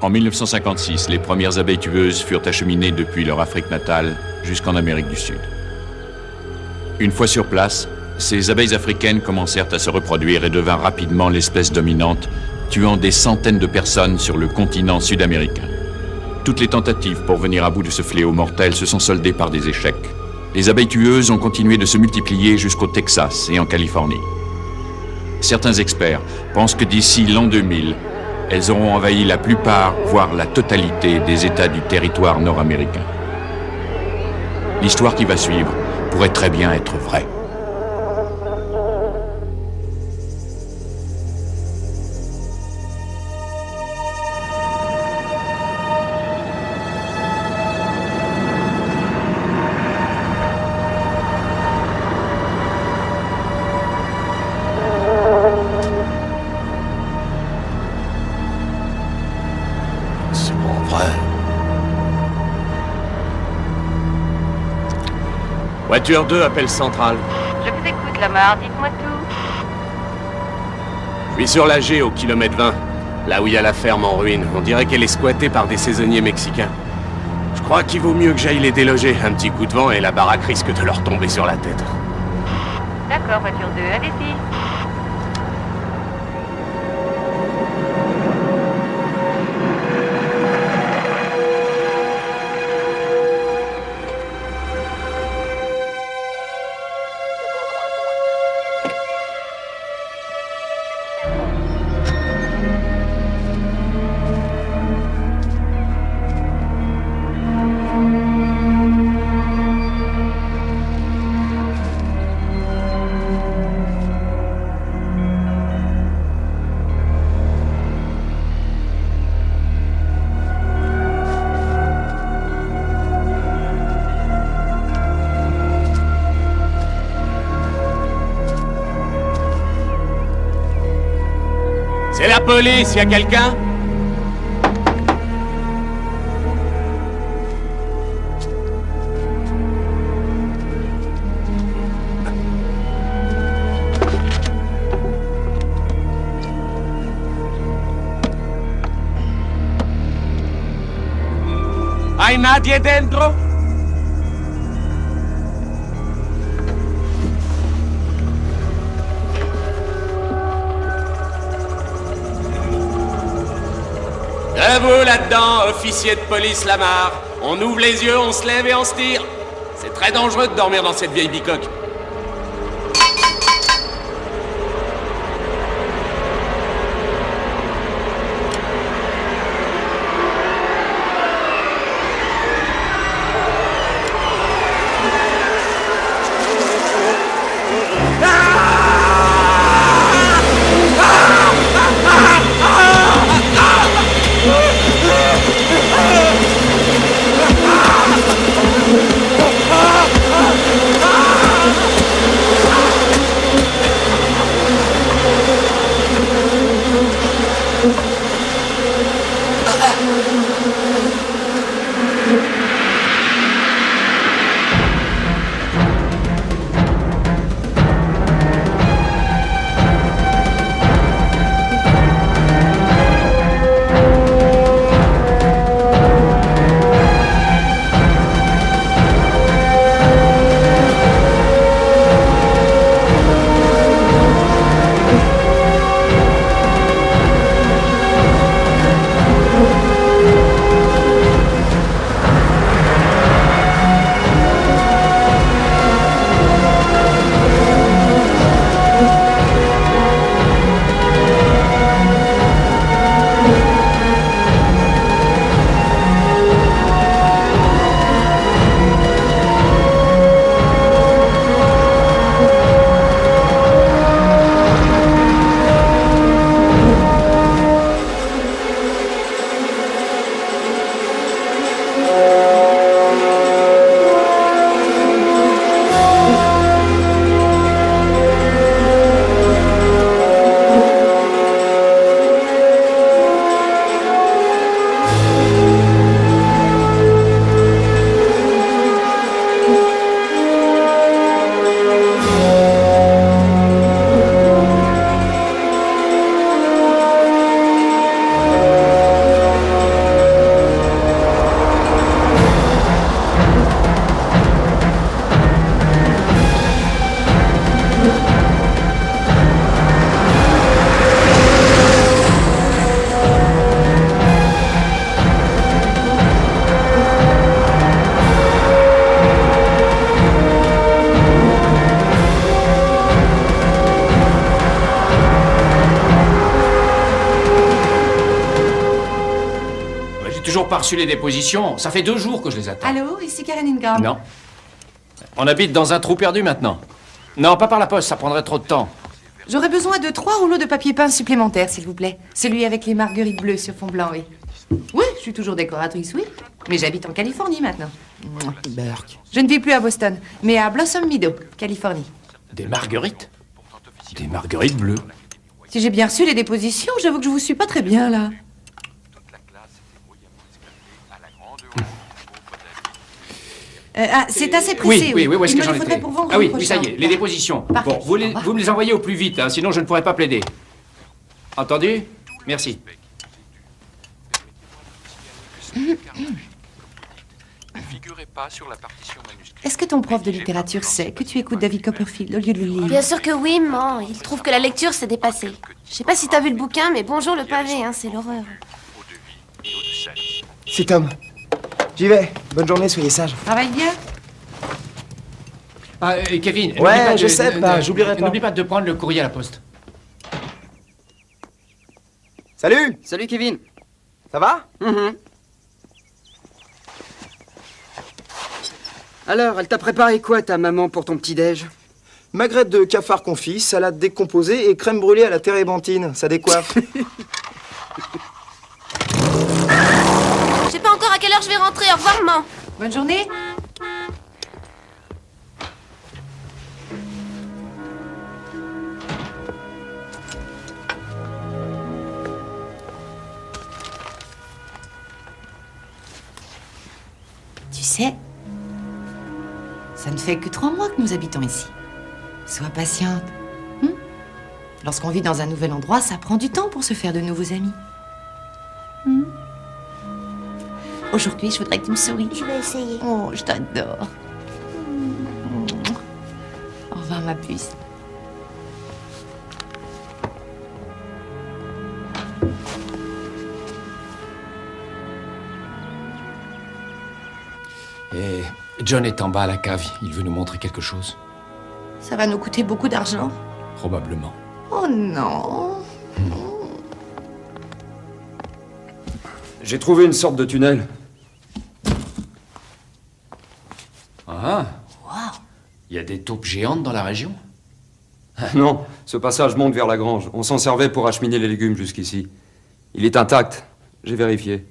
En 1956, les premières abeilles tueuses furent acheminées depuis leur Afrique natale jusqu'en Amérique du Sud. Une fois sur place, ces abeilles africaines commencèrent à se reproduire et devinrent rapidement l'espèce dominante, tuant des centaines de personnes sur le continent sud-américain. Toutes les tentatives pour venir à bout de ce fléau mortel se sont soldées par des échecs. Les abeilles tueuses ont continué de se multiplier jusqu'au Texas et en Californie. Certains experts pensent que d'ici l'an 2000, elles auront envahi la plupart, voire la totalité des États du territoire nord-américain. L'histoire qui va suivre pourrait très bien être vraie. Voiture 2, appel central. Je vous écoute, Lamar, dites-moi tout. Je suis sur la G au kilomètre 20, là où il y a la ferme en ruine. On dirait qu'elle est squattée par des saisonniers mexicains. Je crois qu'il vaut mieux que j'aille les déloger. Un petit coup de vent et la baraque risque de leur tomber sur la tête. D'accord, voiture 2, allez-y. C'est la police, y a quelqu'un? ¿Hay nadie dentro? À vous là-dedans, officier de police Lamar. On ouvre les yeux, on se lève et on se tire. C'est très dangereux de dormir dans cette vieille bicoque. toujours pas reçu les dépositions. Ça fait 2 jours que je les attends. Allô, ici Karen Ingram. Non. On habite dans un trou perdu maintenant. Non, pas par la poste, ça prendrait trop de temps. J'aurais besoin de 3 rouleaux de papier peint supplémentaires, s'il vous plaît. Celui avec les marguerites bleues sur fond blanc, oui. Oui, je suis toujours décoratrice, oui. Mais j'habite en Californie maintenant. Berk. Je ne vis plus à Boston, mais à Blossom Meadow, Californie. Des marguerites? Des marguerites bleues. Si j'ai bien reçu les dépositions, j'avoue que je vous suis pas très bien, là. C'est assez pressé, oui, où est-ce que j'en faudrait étais? pour vendredi Ah oui, prochain. ça y est, les dépositions. Parfait. Bon, vous me les envoyez au plus vite, hein, sinon je ne pourrai pas plaider. Entendu? Merci. Est-ce que ton prof de littérature sait que tu écoutes David Copperfield au lieu de le lire? Bien sûr que oui, maman. Il trouve que la lecture, c'est dépassé. Je sais pas si t'as vu le bouquin, mais bonjour le pavé, hein, c'est l'horreur. C'est Tom. J'y vais. Bonne journée, soyez sages. Travaille bien. Ah, Kevin, n'oublie Ouais, pas je sais pas, j'oublierai pas. N'oublie pas de prendre le courrier à la poste. Salut. Salut Kevin. Ça va? Alors, elle t'a préparé quoi ta maman pour ton petit-déj? Magrette de cafard confit, salade décomposée et crème brûlée à la térébenthine. Ça décoiffe. Je sais pas encore à quelle heure je vais rentrer. Au revoir, maman. Bonne journée. Tu sais, ça ne fait que 3 mois que nous habitons ici. Sois patiente. Lorsqu'on vit dans un nouvel endroit, ça prend du temps pour se faire de nouveaux amis. Aujourd'hui, je voudrais que tu me souris. Je vais essayer. Oh, je t'adore. Au revoir, ma puce. Et John est en bas à la cave. Il veut nous montrer quelque chose. Ça va nous coûter beaucoup d'argent. Probablement. Oh non. J'ai trouvé une sorte de tunnel. Ah. Il y a des taupes géantes dans la région? Non, ce passage monte vers la grange. On s'en servait pour acheminer les légumes jusqu'ici. Il est intact, j'ai vérifié.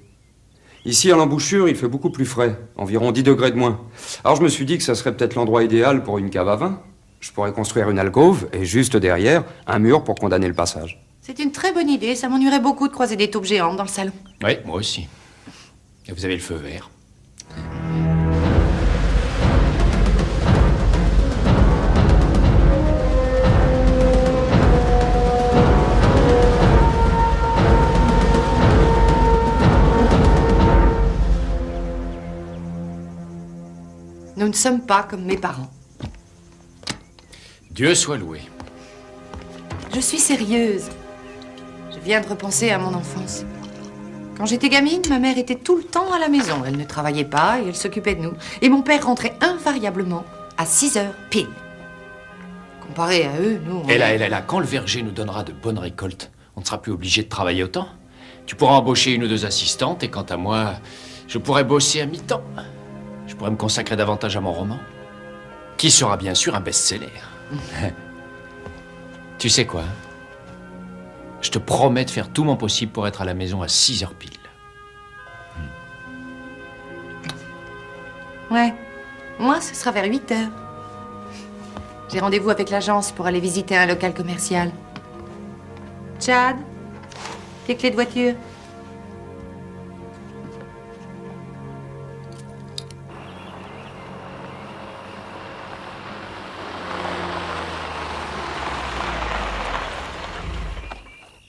Ici, à l'embouchure, il fait beaucoup plus frais, environ 10 degrés de moins. Alors je me suis dit que ça serait peut-être l'endroit idéal pour une cave à vin. Je pourrais construire une alcôve et juste derrière, un mur pour condamner le passage. C'est une très bonne idée. Ça m'ennuierait beaucoup de croiser des taupes géantes dans le salon. Oui, moi aussi. Et vous avez le feu vert. Nous ne sommes pas comme mes parents. Dieu soit loué. Je suis sérieuse. Je viens de repenser à mon enfance. Quand j'étais gamine, ma mère était tout le temps à la maison. Elle ne travaillait pas et elle s'occupait de nous. Et mon père rentrait invariablement à 6 heures pile. Comparé à eux, nous... Et là, quand le verger nous donnera de bonnes récoltes, on ne sera plus obligé de travailler autant. Tu pourras embaucher 1 ou 2 assistantes et quant à moi, je pourrais bosser à mi-temps. Je pourrais me consacrer davantage à mon roman, qui sera bien sûr un best-seller. Tu sais quoi? Je te promets de faire tout mon possible pour être à la maison à 6 heures pile. Ouais. Moi, ce sera vers 8 heures. J'ai rendez-vous avec l'agence pour aller visiter un local commercial. Chad, tes clés de voiture.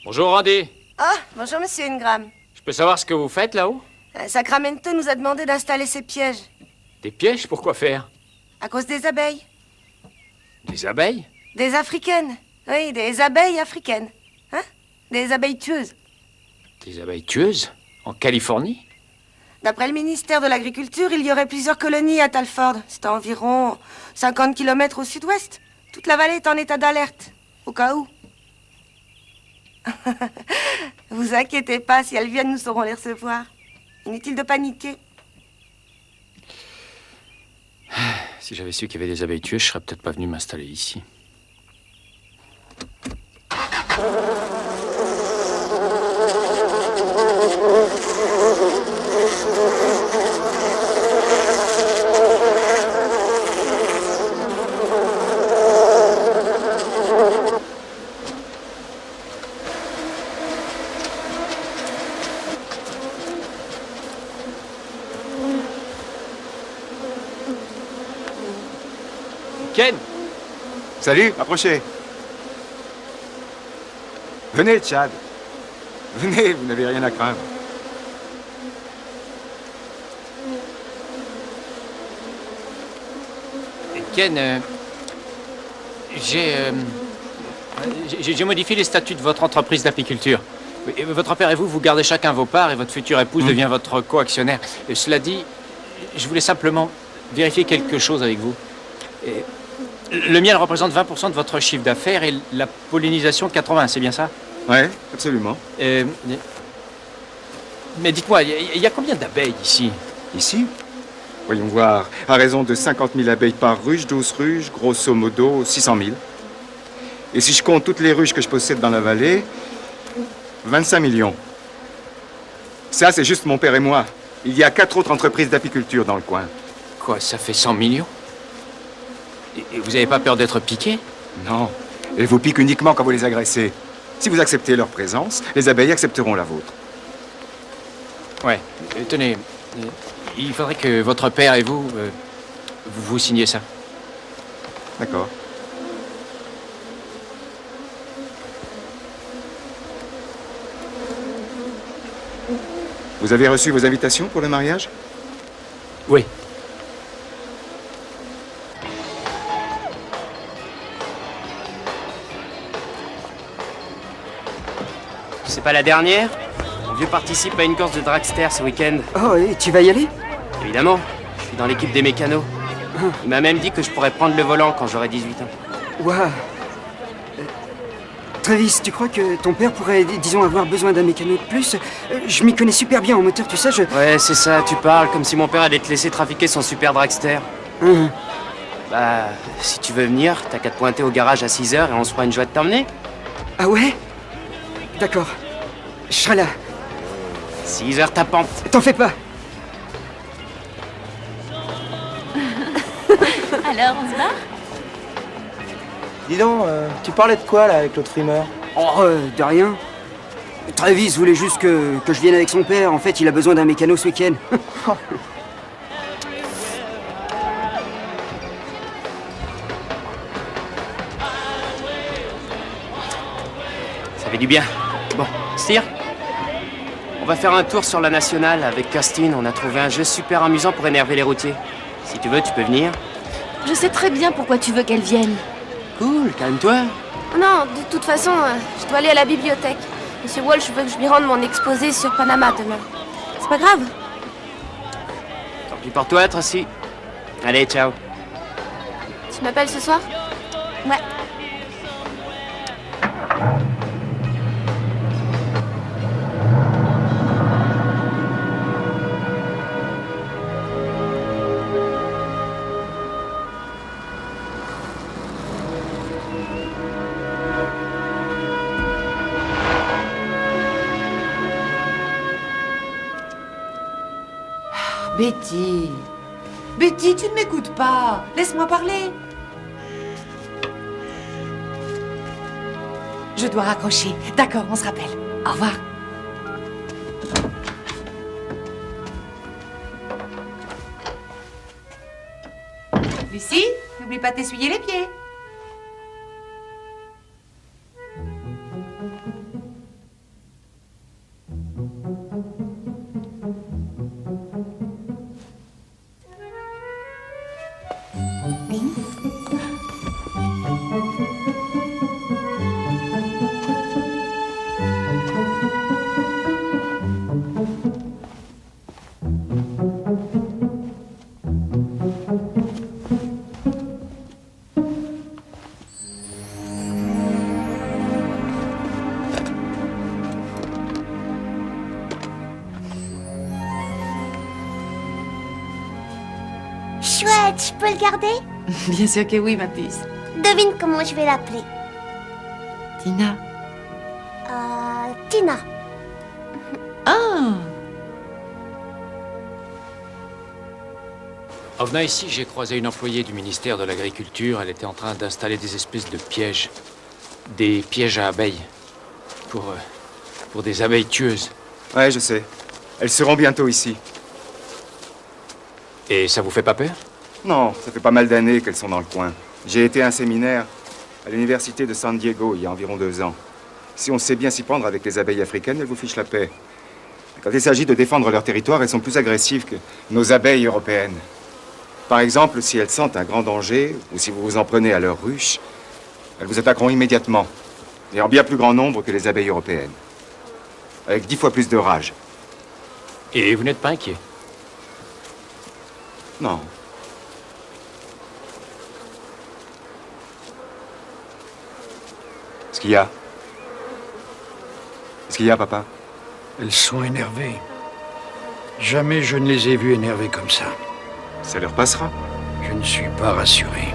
Bonjour, Randy. Ah, bonjour, monsieur Ingram. Je peux savoir ce que vous faites là-haut? Sacramento nous a demandé d'installer ces pièges. Des pièges? Pourquoi faire? À cause des abeilles. Des abeilles? Des africaines. Oui, des abeilles africaines. Hein? Des abeilles tueuses. Des abeilles tueuses? En Californie? D'après le ministère de l'Agriculture, il y aurait plusieurs colonies à Talford. C'est à environ 50 km au sud-ouest. Toute la vallée est en état d'alerte, au cas où. Vous inquiétez pas, si elles viennent, nous saurons les recevoir. Inutile de paniquer. Si j'avais su qu'il y avait des abeilles tueuses, je serais peut-être pas venu m'installer ici. Ken! Salut, approchez. Venez, Chad. Venez, vous n'avez rien à craindre. Ken, j'ai modifié les statuts de votre entreprise d'apiculture. Votre père et vous gardez chacun vos parts et votre future épouse devient votre coactionnaire. Cela dit, je voulais simplement vérifier quelque chose avec vous. Le miel représente 20% de votre chiffre d'affaires et la pollinisation 80%, c'est bien ça? Ouais, absolument. Mais dites-moi, il y a combien d'abeilles ici? Ici? Voyons voir. À raison de 50 000 abeilles par ruche, 12 ruches, grosso modo 600 000. Et si je compte toutes les ruches que je possède dans la vallée, 25 millions. Ça, c'est juste mon père et moi. Il y a 4 autres entreprises d'apiculture dans le coin. Quoi, ça fait 100 millions? Et vous n'avez pas peur d'être piqué? Non. Elles vous piquent uniquement quand vous les agressez. Si vous acceptez leur présence, les abeilles accepteront la vôtre. Ouais. Tenez, il faudrait que votre père et vous, vous signiez ça. D'accord. Vous avez reçu vos invitations pour le mariage? Oui. C'est pas la dernière? Mon vieux participe à une course de dragster ce week-end. Oh, et tu vas y aller? Évidemment, je suis dans l'équipe des mécanos. Il m'a même dit que je pourrais prendre le volant quand j'aurai 18 ans. Waouh. Travis, tu crois que ton père pourrait, disons, avoir besoin d'un mécano de plus? Je m'y connais super bien en moteur, tu sais, Ouais, c'est ça, tu parles comme si mon père allait te laisser trafiquer son super dragster. Bah, si tu veux venir, t'as qu'à te pointer au garage à 6 h et on se fera une joie de t'emmener. Ah ouais? D'accord. Je serai là. 6 h tapante. T'en fais pas. Alors, on se bat? Dis donc, tu parlais de quoi, là, avec l'autre frimeur? Oh, de rien. Travis voulait juste que je vienne avec son père. En fait, il a besoin d'un mécano ce week-end. Ça fait du bien. Bon, Steer, on va faire un tour sur la nationale. Avec Kirstine, on a trouvé un jeu super amusant pour énerver les routiers. Si tu veux, tu peux venir. Je sais très bien pourquoi tu veux qu'elle vienne. Cool, calme-toi. Non, de toute façon, je dois aller à la bibliothèque. Monsieur Walsh veut que je lui rende mon exposé sur Panama demain. C'est pas grave. Tant pis pour toi, Tracy. Allez, ciao. Tu m'appelles ce soir? Ouais. Betty. Betty, tu ne m'écoutes pas. Laisse-moi parler. Je dois raccrocher. D'accord, on se rappelle. Au revoir. Lucie, n'oublie pas de t'essuyer les pieds. Chouette, je peux le garder? Bien sûr que oui, ma puce. Devine comment je vais l'appeler. Tina. Tina. Ah! En venant ici, j'ai croisé une employée du ministère de l'Agriculture. Elle était en train d'installer des espèces de pièges. Des pièges à abeilles. Pour des abeilles tueuses. Ouais, je sais. Elles seront bientôt ici. Et ça vous fait pas peur? Non, ça fait pas mal d'années qu'elles sont dans le coin. J'ai été à un séminaire à l'université de San Diego il y a environ 2 ans. Si on sait bien s'y prendre avec les abeilles africaines, elles vous fichent la paix. Quand il s'agit de défendre leur territoire, elles sont plus agressives que nos abeilles européennes. Par exemple, si elles sentent un grand danger, ou si vous vous en prenez à leur ruche, elles vous attaqueront immédiatement, et en bien plus grand nombre que les abeilles européennes. Avec 10 fois plus de rage. Et vous n'êtes pas inquiet? Non. Qu'est-ce qu'il y a? Qu'est-ce qu'il y a, papa? Elles sont énervées. Jamais je ne les ai vues énervées comme ça. Ça leur passera. Je ne suis pas rassuré.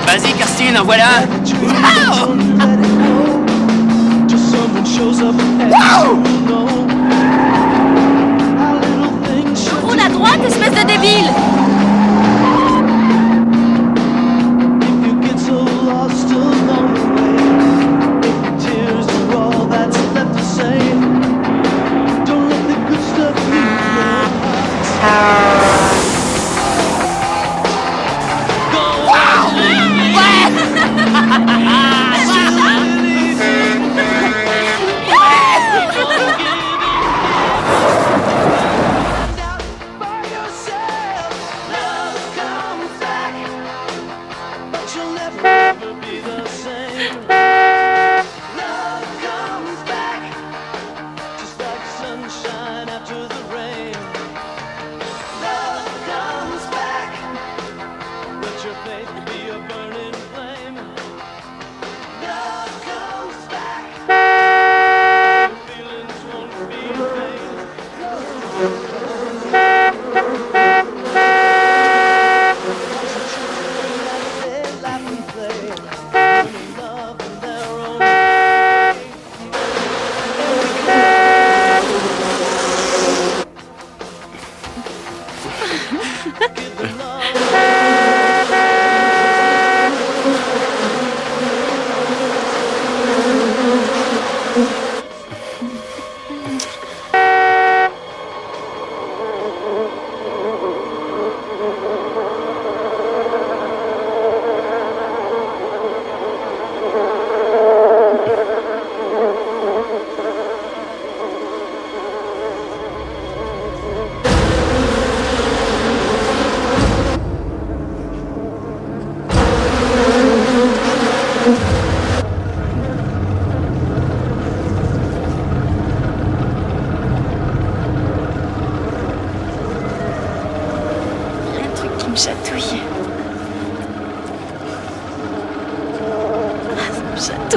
Vas-y, Kirstine, en voilà un. Roule à droite, espèce de débile!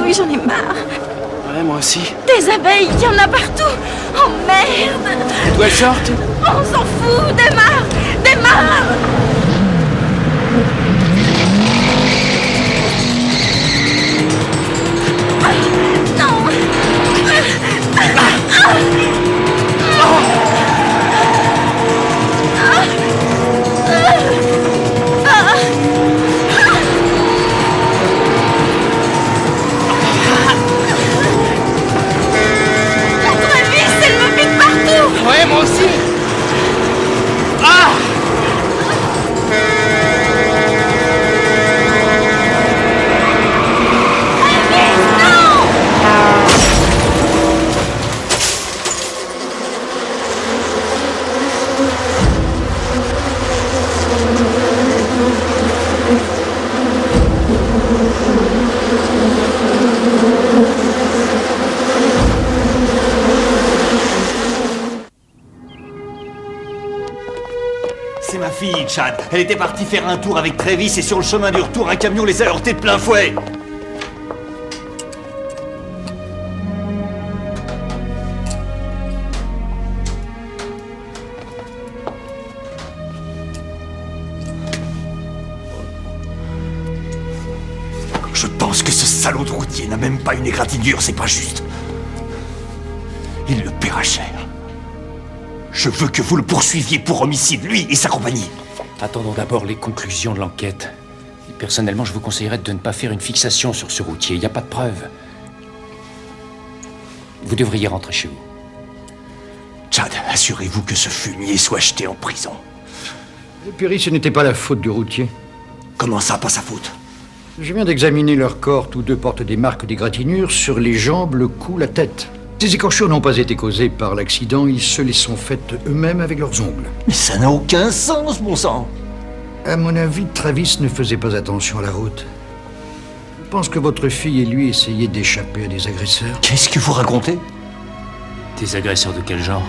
J'en ai marre. Ouais, moi aussi. Des abeilles, il y en a partout. Oh merde. D'où elles sortent? On s'en fout. Démarre. Démarre. Non. Ouais, moi aussi. Ah! C'est ma fille, Chad. Elle était partie faire un tour avec Travis et sur le chemin du retour, un camion les a heurtés de plein fouet. Je pense que ce salaud de routier n'a même pas une égratignure, c'est pas juste. Il le paiera cher. Je veux que vous le poursuiviez pour homicide, lui et sa compagnie. Attendons d'abord les conclusions de l'enquête. Personnellement, je vous conseillerais de ne pas faire une fixation sur ce routier. Il n'y a pas de preuves. Vous devriez rentrer chez vous. Chad, assurez-vous que ce fumier soit jeté en prison. Perry, ce n'était pas la faute du routier. Comment ça, pas sa faute? Je viens d'examiner leur corps. Tous deux portent des marques d'égratignures sur les jambes, le cou, la tête. Ces écorchures n'ont pas été causées par l'accident. Ils se les sont faites eux-mêmes avec leurs ongles. Mais ça n'a aucun sens, bon sang. À mon avis, Travis ne faisait pas attention à la route. Je pense que votre fille et lui essayaient d'échapper à des agresseurs. Qu'est-ce que vous racontez? Des agresseurs de quel genre?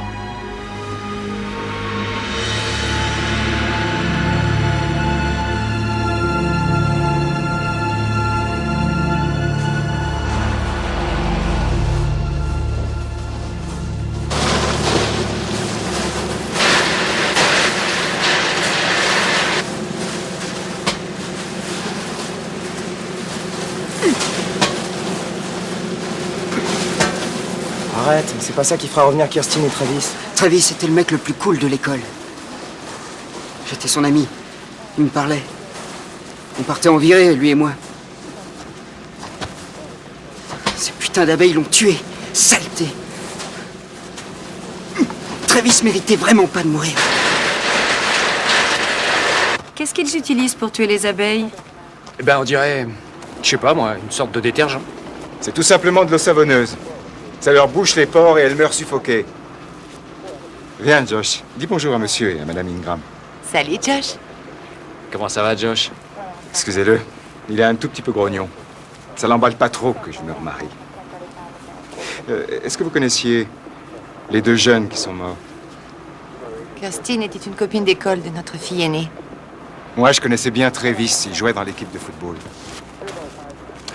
Arrête, c'est pas ça qui fera revenir Kirsten et Travis. Travis était le mec le plus cool de l'école. J'étais son ami. Il me parlait. On partait en virée, lui et moi. Ces putains d'abeilles l'ont tué. Saleté. Travis méritait vraiment pas de mourir. Qu'est-ce qu'ils utilisent pour tuer les abeilles? Eh ben, on dirait, je sais pas moi, une sorte de détergent. C'est tout simplement de l'eau savonneuse. Ça leur bouche les pores et elles meurent suffoquées. Viens, Josh. Dis bonjour à monsieur et à madame Ingram. Salut, Josh. Comment ça va, Josh? Excusez-le, il est un tout petit peu grognon. Ça l'emballe pas trop que je me remarie. Est-ce que vous connaissiez les deux jeunes qui sont morts? Kirsten était une copine d'école de notre fille aînée. Moi, je connaissais bien Travis. Il jouait dans l'équipe de football.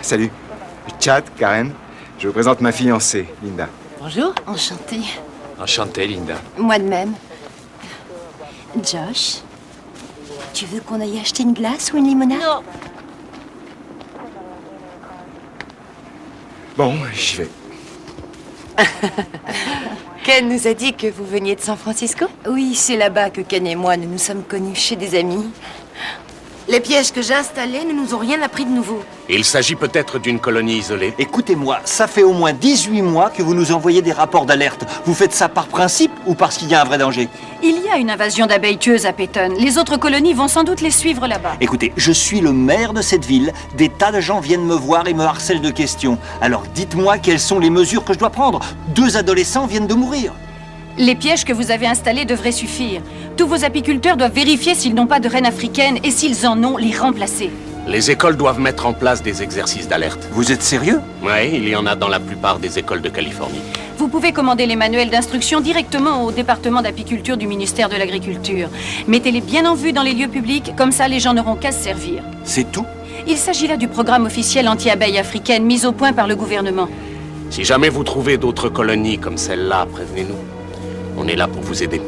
Salut. Chad, Karen. Je vous présente ma fiancée, Linda. Bonjour. Enchantée. Enchanté, Linda. Moi de même. Josh, tu veux qu'on aille acheter une glace ou une limonade? Non. Bon, j'y vais. Ken nous a dit que vous veniez de San Francisco? Oui, c'est là-bas que Ken et moi nous nous sommes connus chez des amis. Les pièges que j'ai installés ne nous ont rien appris de nouveau. Il s'agit peut-être d'une colonie isolée. Écoutez-moi, ça fait au moins 18 mois que vous nous envoyez des rapports d'alerte. Vous faites ça par principe ou parce qu'il y a un vrai danger? Il y a une invasion d'abeilles tueuses à Peyton. Les autres colonies vont sans doute les suivre là-bas. Écoutez, je suis le maire de cette ville. Des tas de gens viennent me voir et me harcèlent de questions. Alors dites-moi quelles sont les mesures que je dois prendre. 2 adolescents viennent de mourir. Les pièges que vous avez installés devraient suffire. Tous vos apiculteurs doivent vérifier s'ils n'ont pas de reines africaines et s'ils en ont, les remplacer. Les écoles doivent mettre en place des exercices d'alerte. Vous êtes sérieux? Oui, il y en a dans la plupart des écoles de Californie. Vous pouvez commander les manuels d'instruction directement au département d'apiculture du ministère de l'Agriculture. Mettez-les bien en vue dans les lieux publics, comme ça les gens n'auront qu'à se servir. C'est tout? Il s'agit là du programme officiel anti-abeilles africaines mis au point par le gouvernement. Si jamais vous trouvez d'autres colonies comme celle-là, prévenez-nous. On est là pour vous aider.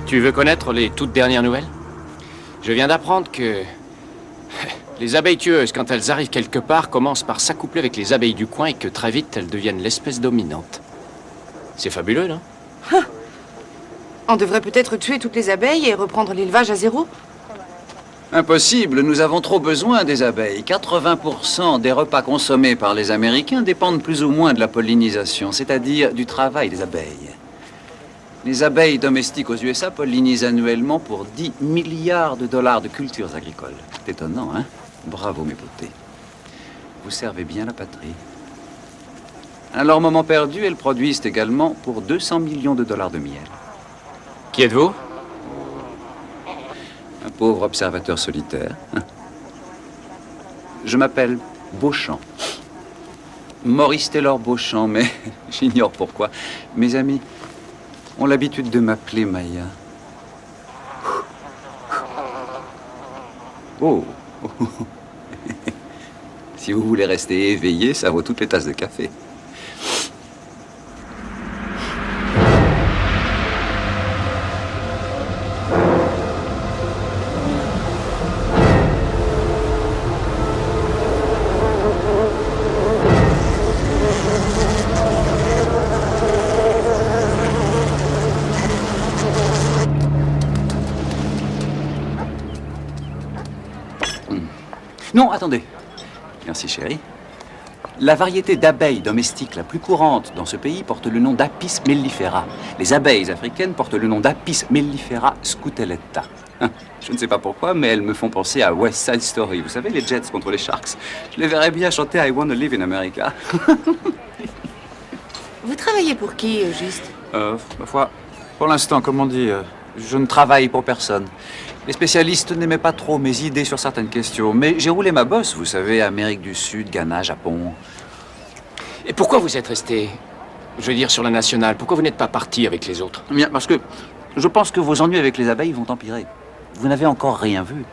Tu veux connaître les toutes dernières nouvelles? Je viens d'apprendre que les abeilles tueuses, quand elles arrivent quelque part, commencent par s'accoupler avec les abeilles du coin et que très vite, elles deviennent l'espèce dominante. C'est fabuleux, non? On devrait peut-être tuer toutes les abeilles et reprendre l'élevage à zéro? Impossible, nous avons trop besoin des abeilles. 80% des repas consommés par les Américains dépendent plus ou moins de la pollinisation, c'est-à-dire du travail des abeilles. Les abeilles domestiques aux USA pollinisent annuellement pour 10 milliards de dollars de cultures agricoles. C'est étonnant, hein? Bravo, mes beautés. Vous servez bien la patrie. À leur moment perdu, elles produisent également pour 200 millions de dollars de miel. Qui êtes-vous? Un pauvre observateur solitaire. Je m'appelle Beauchamp. Maurice Taylor Beauchamp, mais j'ignore pourquoi. Mes amis ont l'habitude de m'appeler Maya. Oh, Si vous voulez rester éveillé, ça vaut toutes les tasses de café. Non, attendez. Merci, chérie. La variété d'abeilles domestiques la plus courante dans ce pays porte le nom d'Apis mellifera. Les abeilles africaines portent le nom d'Apis mellifera scutellata. Je ne sais pas pourquoi, mais elles me font penser à West Side Story. Vous savez, les Jets contre les Sharks. Je les verrais bien chanter I Wanna Live in America. Vous travaillez pour qui, juste? Ma foi, pour l'instant, comme on dit, je ne travaille pour personne. Les spécialistes n'aimaient pas trop mes idées sur certaines questions, mais j'ai roulé ma bosse, vous savez, Amérique du Sud, Ghana, Japon. Et pourquoi vous êtes resté, je veux dire, sur la nationale? Pourquoi vous n'êtes pas parti avec les autres? Bien, parce que je pense que vos ennuis avec les abeilles vont empirer. Vous n'avez encore rien vu.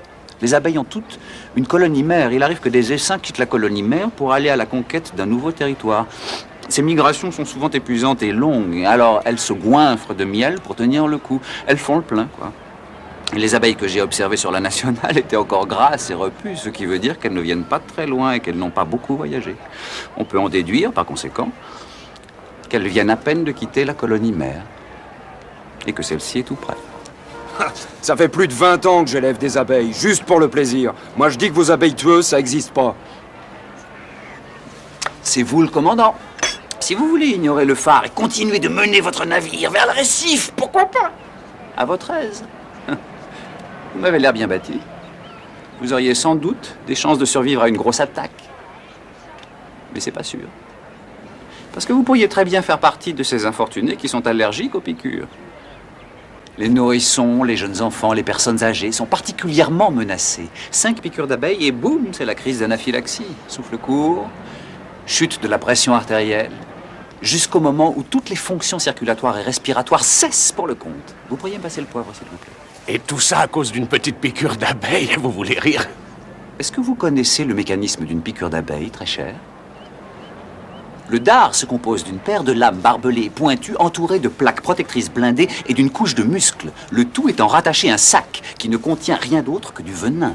Les abeilles ont toutes une colonie mère. Il arrive que des essaims quittent la colonie mère pour aller à la conquête d'un nouveau territoire. Ces migrations sont souvent épuisantes et longues, alors elles se goinfrent de miel pour tenir le coup. Elles font le plein, quoi. Les abeilles que j'ai observées sur la nationale étaient encore grasses et repues, ce qui veut dire qu'elles ne viennent pas très loin et qu'elles n'ont pas beaucoup voyagé. On peut en déduire, par conséquent, qu'elles viennent à peine de quitter la colonie mère et que celle-ci est tout près. Ça fait plus de 20 ans que j'élève des abeilles, juste pour le plaisir. Moi, je dis que vos abeilles tueuses, ça n'existe pas. C'est vous le commandant. Si vous voulez ignorer le phare et continuer de mener votre navire vers le récif, pourquoi pas? À votre aise. Vous m'avez l'air bien bâti. Vous auriez sans doute des chances de survivre à une grosse attaque. Mais c'est pas sûr. Parce que vous pourriez très bien faire partie de ces infortunés qui sont allergiques aux piqûres. Les nourrissons, les jeunes enfants, les personnes âgées sont particulièrement menacés. 5 piqûres d'abeilles et boum, c'est la crise d'anaphylaxie. Souffle court, chute de la pression artérielle, jusqu'au moment où toutes les fonctions circulatoires et respiratoires cessent pour le compte. Vous pourriez me passer le poivre, s'il vous plaît? Et tout ça à cause d'une petite piqûre d'abeille, vous voulez rire? Est-ce que vous connaissez le mécanisme d'une piqûre d'abeille, très cher? Le dard se compose d'une paire de lames barbelées et pointues entourées de plaques protectrices blindées et d'une couche de muscles, le tout étant rattaché à un sac qui ne contient rien d'autre que du venin.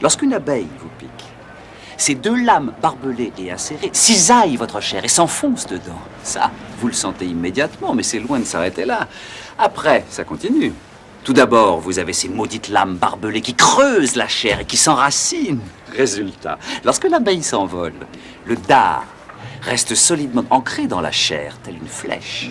Lorsqu'une abeille vous pique, ces 2 lames barbelées et acérées cisaillent votre chair et s'enfoncent dedans. Ça, vous le sentez immédiatement, mais c'est loin de s'arrêter là. Après, ça continue. Tout d'abord, vous avez ces maudites lames barbelées qui creusent la chair et qui s'enracinent. Résultat, lorsque l'abeille s'envole, le dard reste solidement ancré dans la chair, telle une flèche.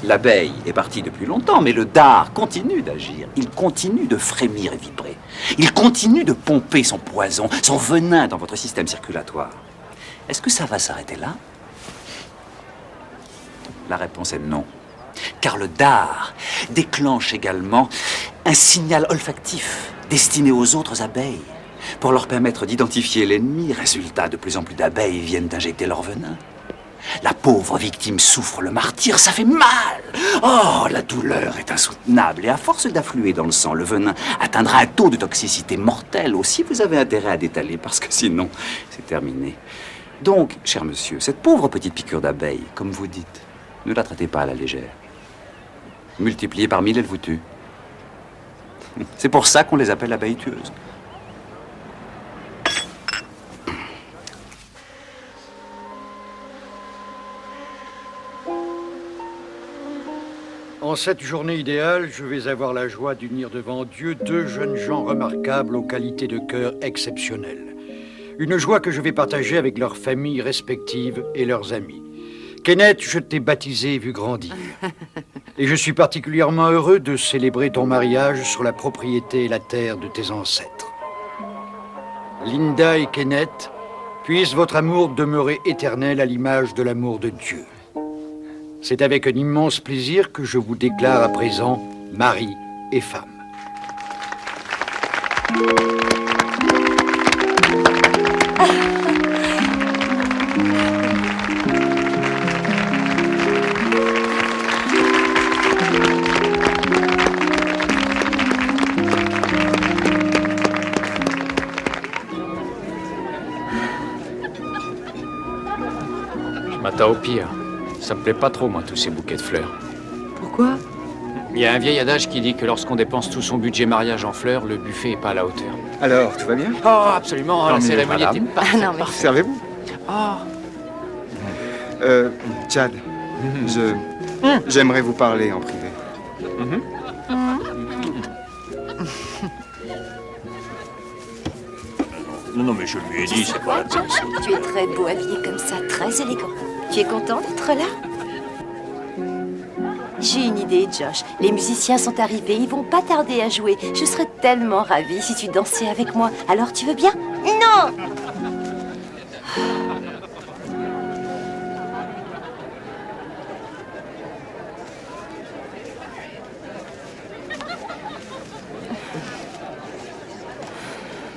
L'abeille est partie depuis longtemps, mais le dard continue d'agir. Il continue de frémir et vibrer. Il continue de pomper son poison, son venin dans votre système circulatoire. Est-ce que ça va s'arrêter là? La réponse est non. Car le dard déclenche également un signal olfactif destiné aux autres abeilles pour leur permettre d'identifier l'ennemi. Résultat, de plus en plus d'abeilles viennent d'injecter leur venin. La pauvre victime souffre le martyre, ça fait mal. Oh, la douleur est insoutenable et à force d'affluer dans le sang, le venin atteindra un taux de toxicité mortel. Aussi, vous avez intérêt à détaler parce que sinon, c'est terminé. Donc, cher monsieur, cette pauvre petite piqûre d'abeille, comme vous dites, ne la traitez pas à la légère. Multipliée par 1000, elle vous tue. C'est pour ça qu'on les appelle abeilles tueuses. En cette journée idéale, je vais avoir la joie d'unir devant Dieu 2 jeunes gens remarquables aux qualités de cœur exceptionnelles. Une joie que je vais partager avec leurs familles respectives et leurs amis. Kenneth, je t'ai baptisé et vu grandir. Et je suis particulièrement heureux de célébrer ton mariage sur la propriété et la terre de tes ancêtres. Linda et Kenneth, puisse votre amour demeurer éternel à l'image de l'amour de Dieu. C'est avec un immense plaisir que je vous déclare à présent mari et femme. M'attends au pire. Ça me plaît pas trop, moi, tous ces bouquets de fleurs. Pourquoi? Il y a un vieil adage qui dit que lorsqu'on dépense tout son budget mariage en fleurs, le buffet est pas à la hauteur. Alors, tout va bien? Oh, absolument, la cérémonie était parfaite. Ah non, mais... Servez-vous? Oh. Chad, j'aimerais vous parler en privé. Non, mais je lui ai dit, c'est pas la peine. Tu es très beau habillé comme ça, très élégant. Tu es content d'être là? J'ai une idée, Josh. Les musiciens sont arrivés, ils vont pas tarder à jouer. Je serais tellement ravie si tu dansais avec moi. Alors tu veux bien? Non!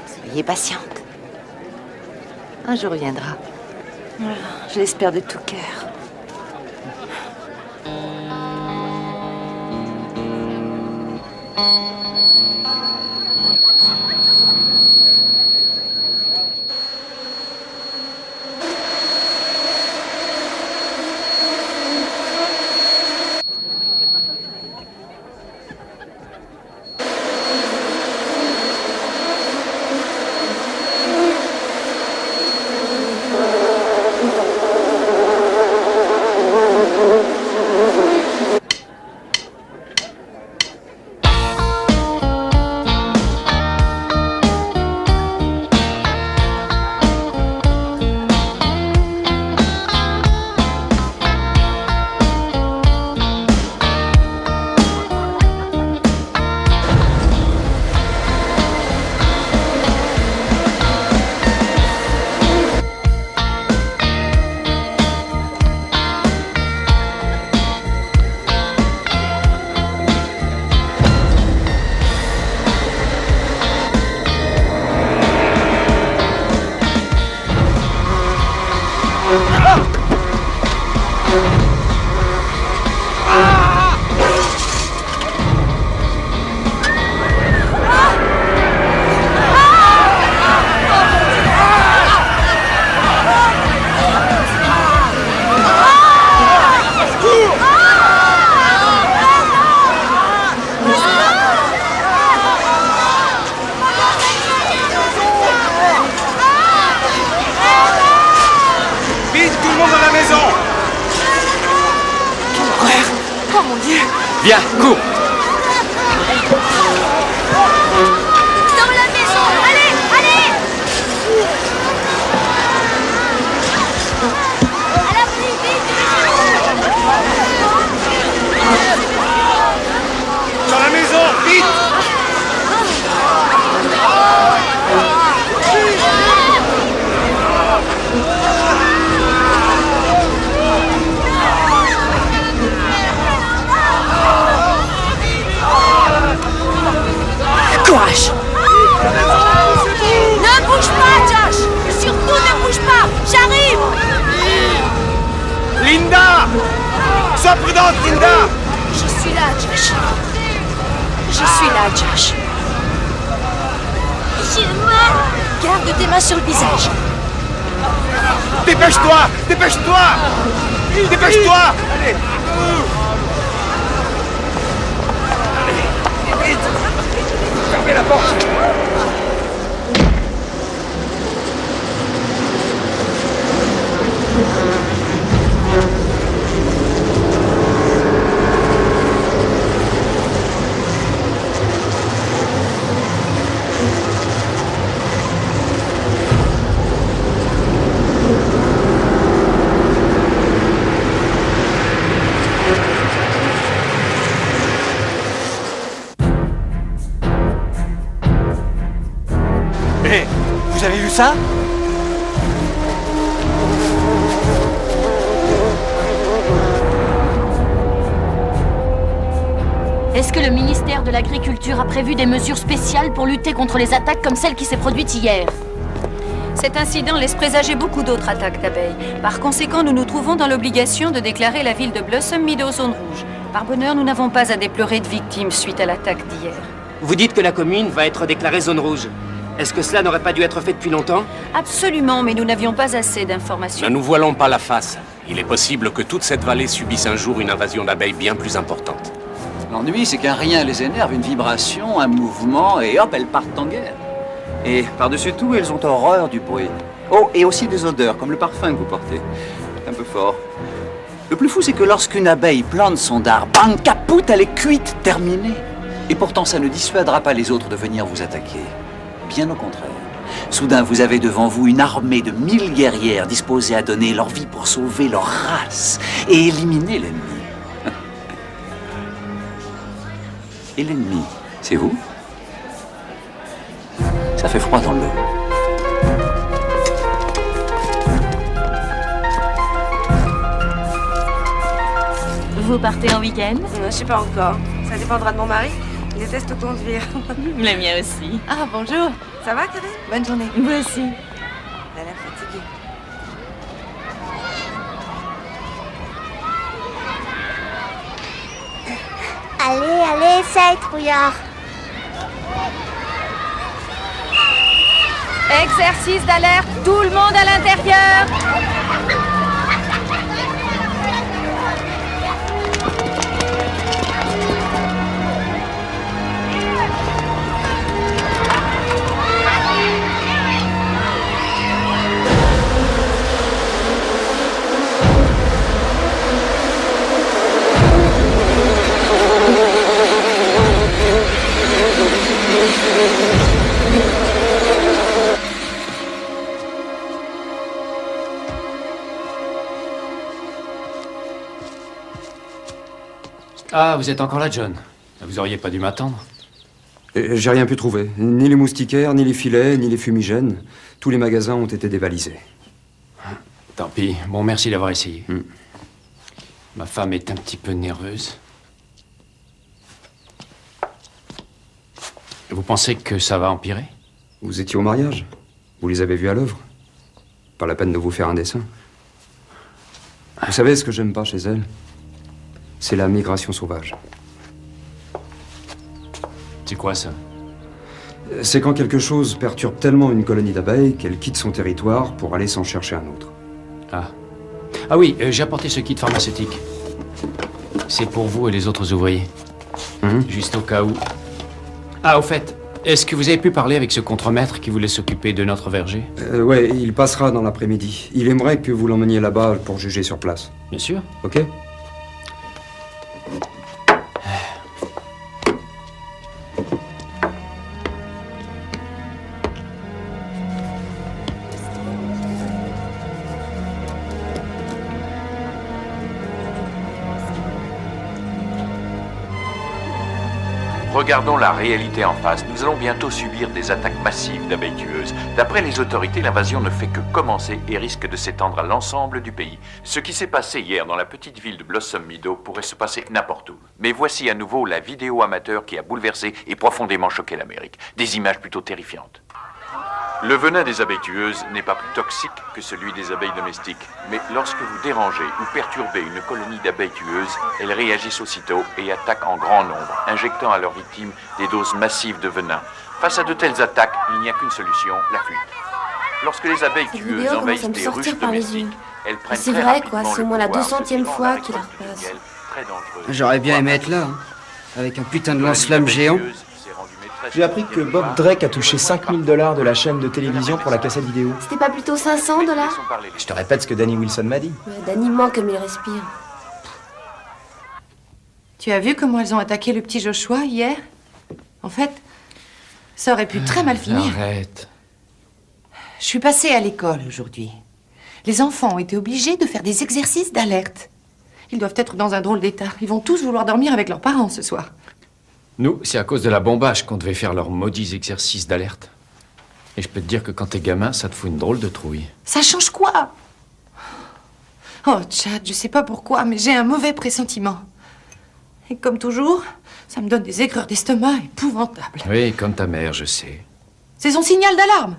Soyez patiente. Un jour viendra. Je l'espère de tout cœur. Viens, cours! Dans la maison! Allez! Allez! À l'abri, vite! Dans la maison! Vite! Courage! Ne bouge pas, Josh! Surtout ne bouge pas! J'arrive! Linda! Sois prudente, Linda! Je suis là, Josh. Je suis là, Josh. J'ai mal! Garde tes mains sur le visage. Dépêche-toi! Dépêche-toi! Dépêche-toi! Allez! Vite! Fermez la porte! Vous avez vu ça? Est-ce que le ministère de l'Agriculture a prévu des mesures spéciales pour lutter contre les attaques comme celle qui s'est produite hier? Cet incident laisse présager beaucoup d'autres attaques d'abeilles. Par conséquent, nous nous trouvons dans l'obligation de déclarer la ville de Blossom Meadow zone rouge. Par bonheur, nous n'avons pas à déplorer de victimes suite à l'attaque d'hier. Vous dites que la commune va être déclarée zone rouge. Est-ce que cela n'aurait pas dû être fait depuis longtemps? Absolument, mais nous n'avions pas assez d'informations. Ne nous voilons pas la face. Il est possible que toute cette vallée subisse un jour une invasion d'abeilles bien plus importante. L'ennui, c'est qu'un rien les énerve, une vibration, un mouvement, et hop, elles partent en guerre. Et par-dessus tout, elles ont horreur du bruit. Oh, et aussi des odeurs, comme le parfum que vous portez. C'est un peu fort. Le plus fou, c'est que lorsqu'une abeille plante son dard, bang, caput, elle est cuite, terminée. Et pourtant, ça ne dissuadera pas les autres de venir vous attaquer. Bien au contraire. Soudain, vous avez devant vous une armée de 1000 guerrières disposées à donner leur vie pour sauver leur race et éliminer l'ennemi. Et l'ennemi, c'est vous? Ça fait froid dans l'eau. Vous partez en week-end? Je sais pas encore. Ça dépendra de mon mari. Il déteste conduire. Le mien aussi. Ah, bonjour. Ça va, Karine? Bonne journée. Vous aussi. Elle a l'air fatiguée. Allez, essaye, trouillard. Exercice d'alerte, tout le monde à l'intérieur. Ah, vous êtes encore là, John. Vous auriez pas dû m'attendre. J'ai rien pu trouver. Ni les moustiquaires, ni les filets, ni les fumigènes. Tous les magasins ont été dévalisés. Tant pis. Bon, merci d'avoir essayé. Ma femme est un petit peu nerveuse. Vous pensez que ça va empirer? Vous étiez au mariage? Vous les avez vus à l'œuvre? Pas la peine de vous faire un dessin. Vous savez ce que j'aime pas chez elle? C'est la migration sauvage. C'est quoi ça? C'est quand quelque chose perturbe tellement une colonie d'abeilles qu'elle quitte son territoire pour aller s'en chercher un autre. Ah. Ah oui, j'ai apporté ce kit pharmaceutique. C'est pour vous et les autres ouvriers. Juste au cas où. Ah, au fait, est-ce que vous avez pu parler avec ce contremaître qui voulait s'occuper de notre verger? Ouais, il passera dans l'après-midi. Il aimerait que vous l'emmeniez là-bas pour juger sur place. Bien sûr. Ok? Regardons la réalité en face. Nous allons bientôt subir des attaques massives d'abeilles tueuses. D'après les autorités, l'invasion ne fait que commencer et risque de s'étendre à l'ensemble du pays. Ce qui s'est passé hier dans la petite ville de Blossom Meadow pourrait se passer n'importe où. Mais voici à nouveau la vidéo amateur qui a bouleversé et profondément choqué l'Amérique. Des images plutôt terrifiantes. Le venin des abeilles tueuses n'est pas plus toxique que celui des abeilles domestiques. Mais lorsque vous dérangez ou perturbez une colonie d'abeilles tueuses, elles réagissent aussitôt et attaquent en grand nombre, injectant à leurs victimes des doses massives de venin. Face à de telles attaques, il n'y a qu'une solution, la fuite. Lorsque les abeilles tueuses envahissent des ruches domestiques, elles prennent C'est très vrai, quoi, rapidement c'est au le moins la pouvoir, 200e se fois livrant qu'il à la la repasse. récolte très dangereuse. J'aurais bien aimé être là, hein, avec un putain de lance-flamme géant. J'ai appris que Bob Drake a touché 5000 $ de la chaîne de télévision pour la cassette vidéo. C'était pas plutôt 500 $? Je te répète ce que Danny Wilson m'a dit. Ouais, Danny ment comme il respire. Tu as vu comment elles ont attaqué le petit Joshua hier? En fait, ça aurait pu très mal finir. Arrête. Je suis passée à l'école aujourd'hui. Les enfants ont été obligés de faire des exercices d'alerte. Ils doivent être dans un drôle d'état. Ils vont tous vouloir dormir avec leurs parents ce soir. Nous, c'est à cause de la bombache qu'on devait faire leurs maudits exercices d'alerte. Et je peux te dire que quand t'es gamin, ça te fout une drôle de trouille. Ça change quoi? Oh, Chad, je sais pas pourquoi, mais j'ai un mauvais pressentiment. Et comme toujours, ça me donne des aigreurs d'estomac épouvantables. Oui, comme ta mère, je sais. C'est son signal d'alarme.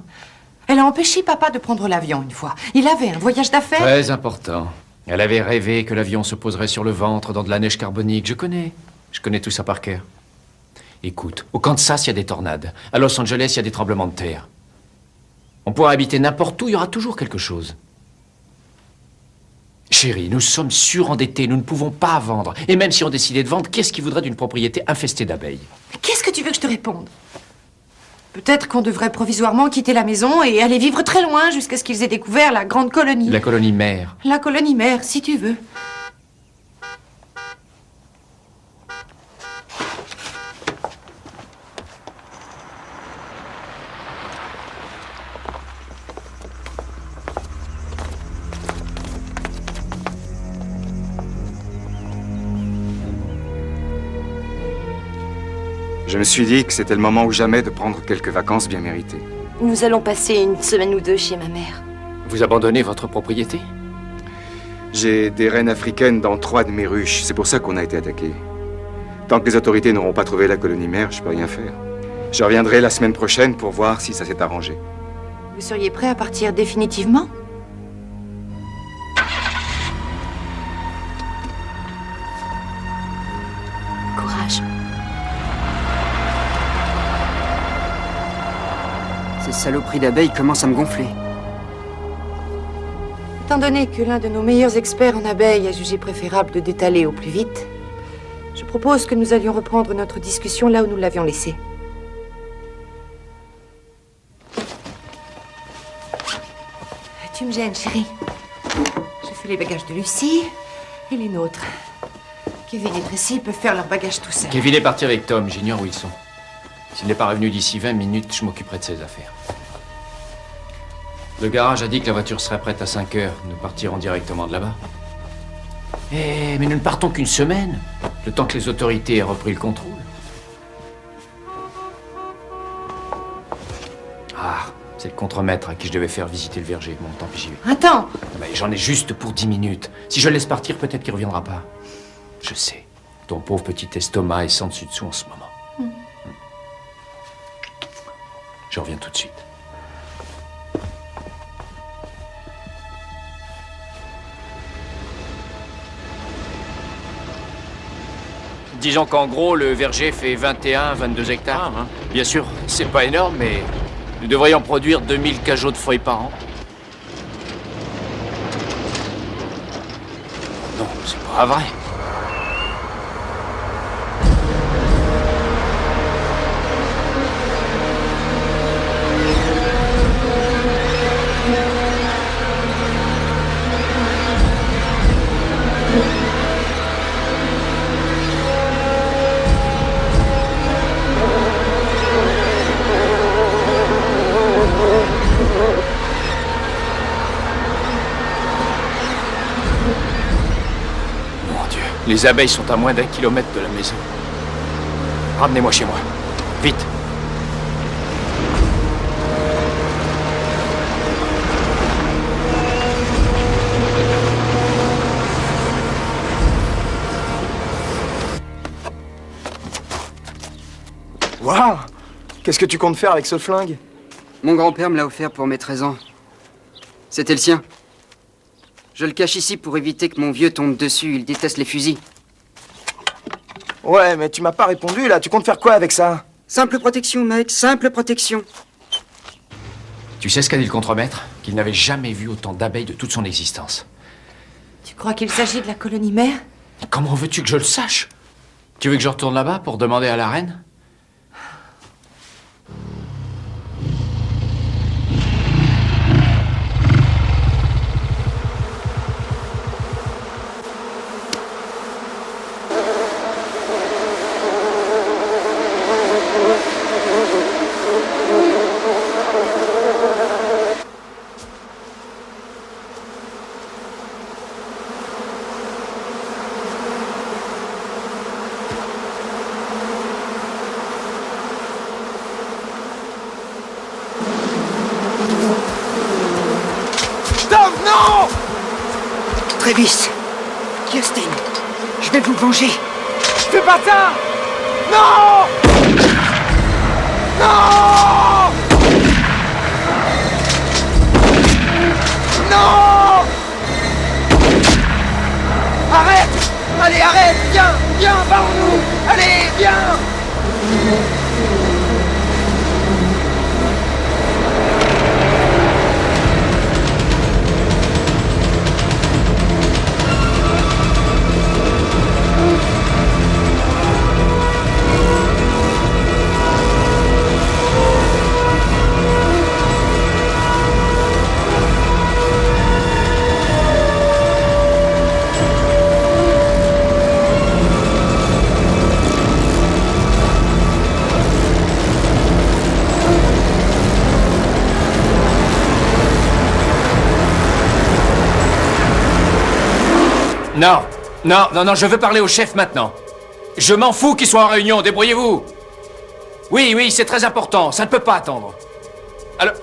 Elle a empêché papa de prendre l'avion une fois. Il avait un voyage d'affaires. Très important. Elle avait rêvé que l'avion se poserait sur le ventre dans de la neige carbonique. Je connais tout ça par cœur. Écoute, au Kansas, il y a des tornades. À Los Angeles, il y a des tremblements de terre. On pourra habiter n'importe où, il y aura toujours quelque chose. Je Chérie, nous sommes surendettés, nous ne pouvons pas vendre. Et même si on décidait de vendre, qu'est-ce qui voudrait d'une propriété infestée d'abeilles? Qu'est-ce que tu veux que je te réponde? Peut-être qu'on devrait provisoirement quitter la maison et aller vivre très loin jusqu'à ce qu'ils aient découvert la grande colonie. La colonie mère. La colonie mère, si tu veux. Je me suis dit que c'était le moment ou jamais de prendre quelques vacances bien méritées. Nous allons passer une semaine ou deux chez ma mère. Vous abandonnez votre propriété? J'ai des reines africaines dans 3 de mes ruches. C'est pour ça qu'on a été attaqués. Tant que les autorités n'auront pas trouvé la colonie mère, je peux rien faire. Je reviendrai la semaine prochaine pour voir si ça s'est arrangé. Vous seriez prêt à partir définitivement? Courage. Ces saloperies d'abeilles commencent à me gonfler. Étant donné que l'un de nos meilleurs experts en abeilles a jugé préférable de détaler au plus vite, je propose que nous allions reprendre notre discussion là où nous l'avions laissée. Tu me gênes, chérie. Je fais les bagages de Lucie et les nôtres. Kevin et Tracy peuvent faire leurs bagages tout seuls. Kevin est parti avec Tom, j'ignore où ils sont. S'il n'est pas revenu d'ici 20 minutes, je m'occuperai de ses affaires. Le garage a dit que la voiture serait prête à 5 heures. Nous partirons directement de là-bas. Mais nous ne partons qu'une semaine, le temps que les autorités aient repris le contrôle. Ah, c'est le contremaître à qui je devais faire visiter le verger. Bon, tant pis, j'y vais. Attends! Mais j'en ai juste pour 10 minutes. Si je le laisse partir, peut-être qu'il ne reviendra pas. Je sais. Ton pauvre petit estomac est sans dessus-dessous en ce moment. Je reviens tout de suite. Disons qu'en gros, le verger fait 21-22 hectares. Hein. Bien sûr, c'est pas énorme, mais nous devrions produire 2000 cajots de feuilles par an. Non, c'est pas vrai. Les abeilles sont à moins d'1 kilomètre de la maison. Ramenez-moi chez moi. Vite. Waouh! Qu'est-ce que tu comptes faire avec ce flingue? Mon grand-père me l'a offert pour mes 13 ans. C'était le sien. Je le cache ici pour éviter que mon vieux tombe dessus. Il déteste les fusils. Ouais, mais tu m'as pas répondu, là. Tu comptes faire quoi avec ça? Simple protection, mec. Simple protection. Tu sais ce qu'a dit le contremaître? Qu'il n'avait jamais vu autant d'abeilles de toute son existence. Tu crois qu'il s'agit de la colonie mère? Comment veux-tu que je le sache? Tu veux que je retourne là-bas pour demander à la reine? Travis, Kirsten, je vais vous venger. Fais pas ça! Non! Non! Non! Arrête! Allez, arrête! Viens! Viens, parle-nous! Allez, viens! Non, non, je veux parler au chef maintenant. Je m'en fous qu'il soit en réunion, débrouillez-vous. Oui, c'est très important, ça ne peut pas attendre. Alors...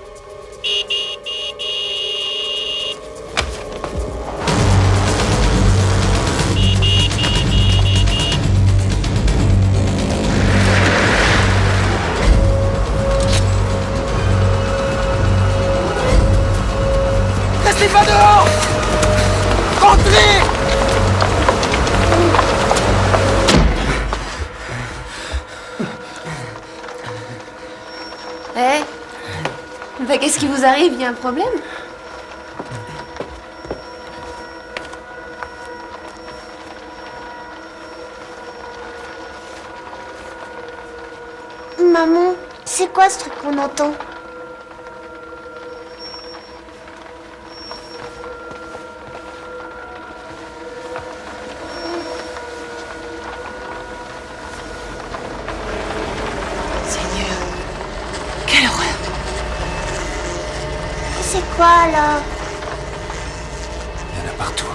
Restez pas dehors! Rentrez! Bah, qu'est-ce qui vous arrive? Il y a un problème? Maman, c'est quoi ce truc qu'on entend? C'est quoi, là? Il y en a partout.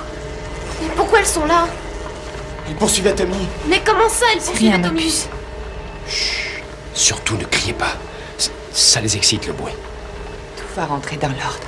Mais pourquoi elles sont là? Ils poursuivaient Tommy. Mais comment ça, elles poursuivent Tommy? Chut. Surtout ne criez pas. Ça les excite, le bruit. Tout va rentrer dans l'ordre.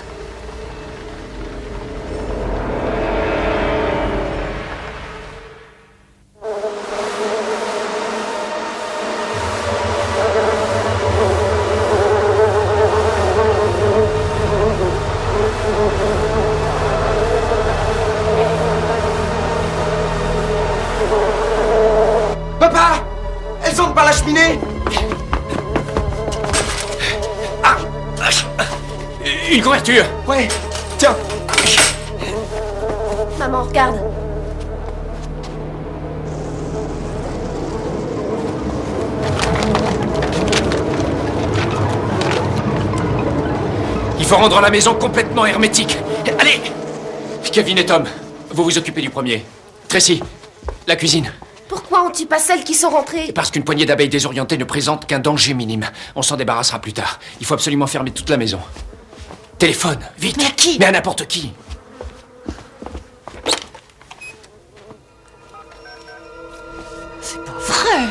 Papa! Elles entrent par la cheminée! Une couverture! Ouais, tiens! Maman, regarde. Il faut rendre la maison complètement hermétique. Allez! Kevin et Tom, vous vous occupez du premier. Tracy, la cuisine. Pourquoi on tue pas celles qui sont rentrées? Parce qu'une poignée d'abeilles désorientées ne présente qu'un danger minime. On s'en débarrassera plus tard. Il faut absolument fermer toute la maison. Téléphone, vite! Mais à qui? Mais à n'importe qui! C'est pas vrai!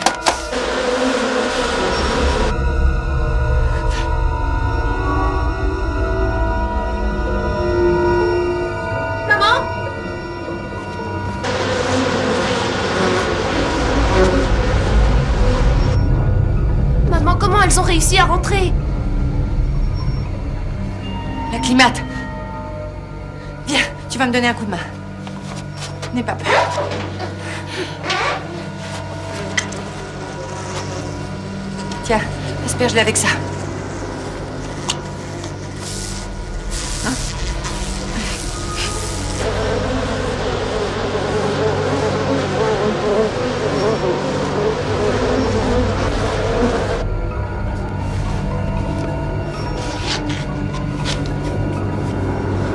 Maman? Maman, comment elles ont réussi à rentrer? La climate. Viens, tu vas me donner un coup de main. N'aie pas peur. Tiens, asperge-la avec ça. Hein?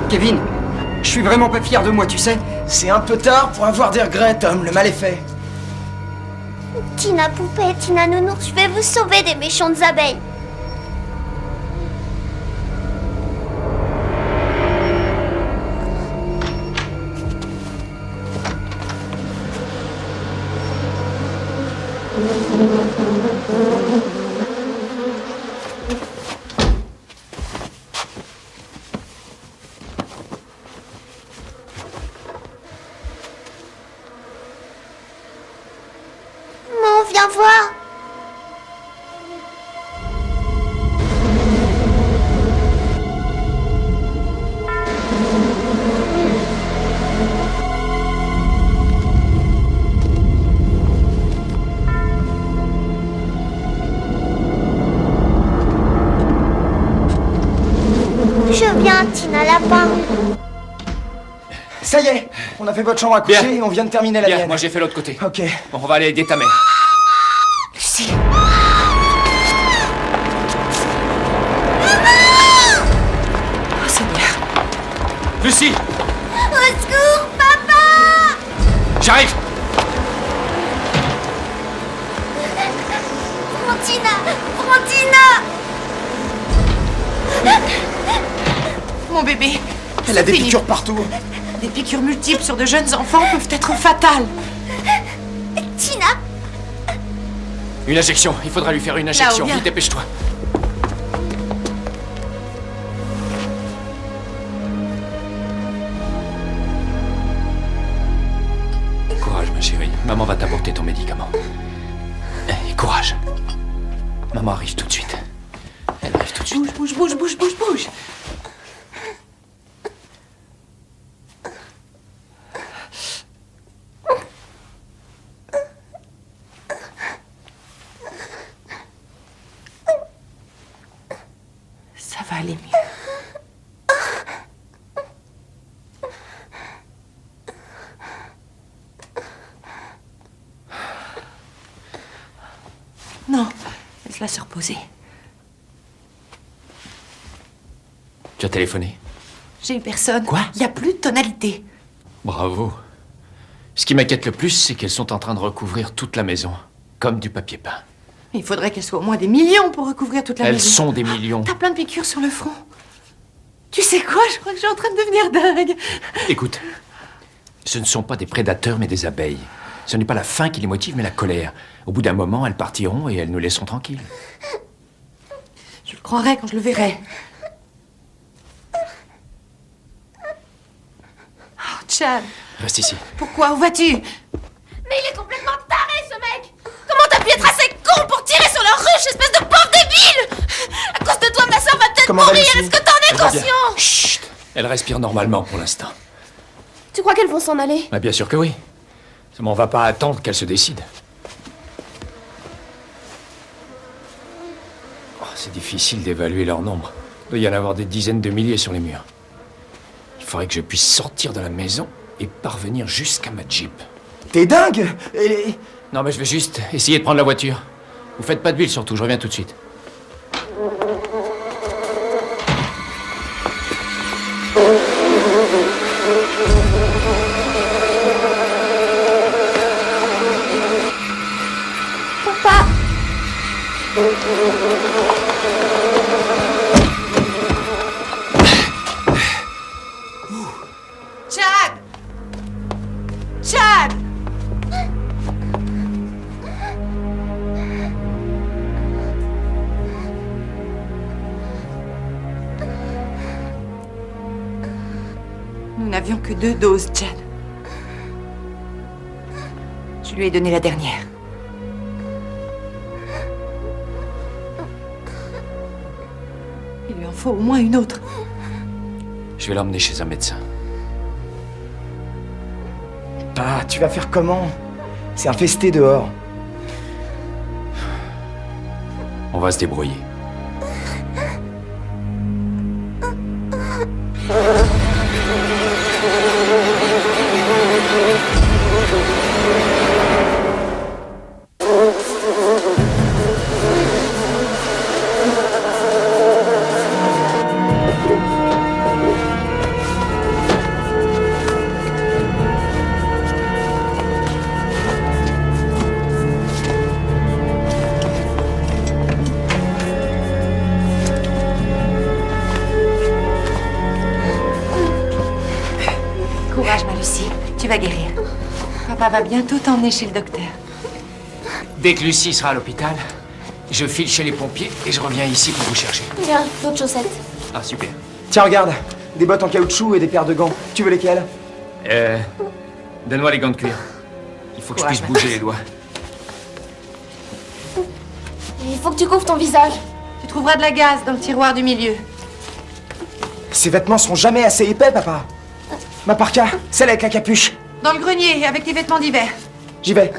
Kevin, je suis vraiment pas fier de moi, tu sais. C'est un peu tard pour avoir des regrets, Tom. Le mal est fait. Tina Poupée, Tina Nounours, je vais vous sauver des méchantes abeilles. Maman, viens voir. Je viens, Tina Lapin. Ça y est, on a fait votre chambre à coucher et on vient de terminer la Bien, mienne. moi j'ai fait l'autre côté. Ok. Bon, on va aller aider ta mère. Lucie. Oh Seigneur. Lucie! Au secours, papa! J'arrive! Frontina! Frontina! Mon bébé. Elle a des fini. piqûres partout. Des piqûres multiples sur de jeunes enfants peuvent être fatales. Tina! Une injection. Il faudra lui faire une injection. Là, Vite, dépêche-toi. Courage, ma chérie. Maman va t'apporter ton médicament. Et courage. Maman arrive tout de suite. Elle arrive tout de suite. Bouge. Ça va aller mieux. Non, laisse-la se reposer. Tu as téléphoné? J'ai eu personne. Quoi? Il n'y a plus de tonalité. Bravo. Ce qui m'inquiète le plus, c'est qu'elles sont en train de recouvrir toute la maison, comme du papier peint. Il faudrait qu'elles soient au moins des millions pour recouvrir toute la maison. Elles sont des millions. T'as plein de piqûres sur le front. Tu sais quoi? Je crois que je suis en train de devenir dingue. Écoute, ce ne sont pas des prédateurs, mais des abeilles. Ce n'est pas la faim qui les motive, mais la colère. Au bout d'un moment, elles partiront et elles nous laisseront tranquilles. Je le croirai quand je le verrai. Oh, Chad. Reste ici. Pourquoi? Où vas-tu? Mais il est complètement taré, ce mec! Comment t'as pu être assez con pour tirer sur leur ruche, espèce de pauvre débile! À cause de toi, ma soeur va peut-être mourir, est-ce que t'en es conscient? Chut! Elle respire normalement pour l'instant. Tu crois qu'elles vont s'en aller? Bien sûr que oui. Seulement, on va pas attendre qu'elle se décide. Oh, c'est difficile d'évaluer leur nombre. Il doit y en avoir des dizaines de milliers sur les murs. Il faudrait que je puisse sortir de la maison et parvenir jusqu'à ma Jeep. T'es dingue! Non, mais je vais juste essayer de prendre la voiture. Vous faites pas de ville surtout, je reviens tout de suite. Papa! Chad! Chad! Nous n'avions que 2 doses, Chad. Je lui ai donné la dernière. Il lui en faut au moins une autre. Je vais l'emmener chez un médecin. Ah, tu vas faire comment? C'est infesté dehors. On va se débrouiller. Courage, ma Lucie. Tu vas guérir. Papa va bientôt t'emmener chez le docteur. Dès que Lucie sera à l'hôpital, je file chez les pompiers et je reviens ici pour vous chercher. Viens, d'autres chaussettes. Ah, super. Tiens, regarde. Des bottes en caoutchouc et des paires de gants. Tu veux lesquelles? Donne-moi les gants de cuir. Il faut que je puisse bouger les doigts. Il faut que tu couvres ton visage. Tu trouveras de la gaze dans le tiroir du milieu. Ces vêtements seront jamais assez épais, papa. Ma parka, celle avec la capuche. Dans le grenier, avec tes vêtements d'hiver. J'y vais.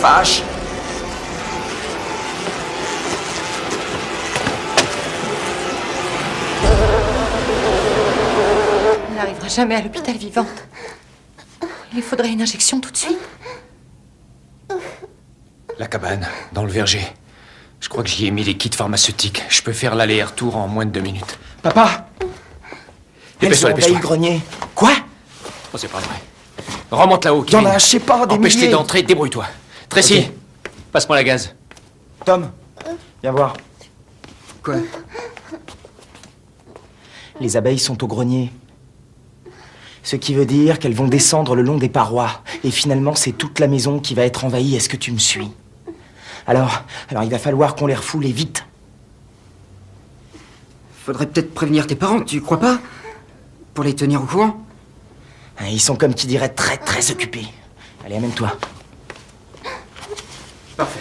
fâche. Elle n'arrivera jamais à l'hôpital vivante. Il lui faudrait une injection tout de suite. La cabane, dans le verger. Je crois que j'y ai mis les kits pharmaceutiques. Je peux faire l'aller-retour en moins de 2 minutes. Papa! Dépêche-toi, Elles ont envahi le grenier. Quoi? Oh, c'est pas vrai. Remonte là-haut, Il y en Kevin. a, je sais pas, des Empêche-les milliers. d'entrer, débrouille-toi. Tracy, Ok. passe-moi la gaz. Tom, viens voir. Quoi? Les abeilles sont au grenier. Ce qui veut dire qu'elles vont descendre le long des parois. Et finalement, c'est toute la maison qui va être envahie. Est-ce que tu me suis? Alors il va falloir qu'on les refoule et vite. Faudrait peut-être prévenir tes parents, tu crois pas? Pour les tenir au courant? Ils sont comme qui dirait très très occupés. Allez, amène-toi. Parfait.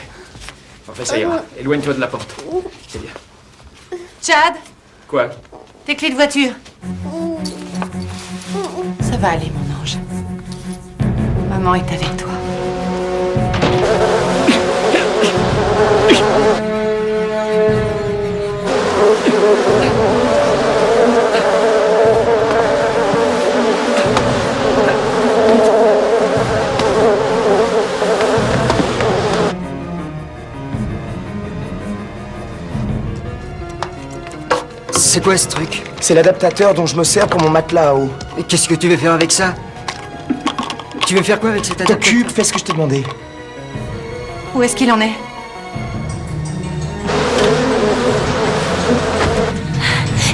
Parfait, ça ira. Éloigne-toi de la porte. C'est bien. Chad, Quoi? tes clés de voiture. Ça va aller, mon ange. Maman est avec toi. C'est quoi ce truc? C'est l'adaptateur dont je me sers pour mon matelas à eau. Et qu'est-ce que tu veux faire avec ça? Tu veux faire quoi avec cet adaptateur? T'occupe, fais ce que je t'ai demandé. Où est-ce qu'il en est?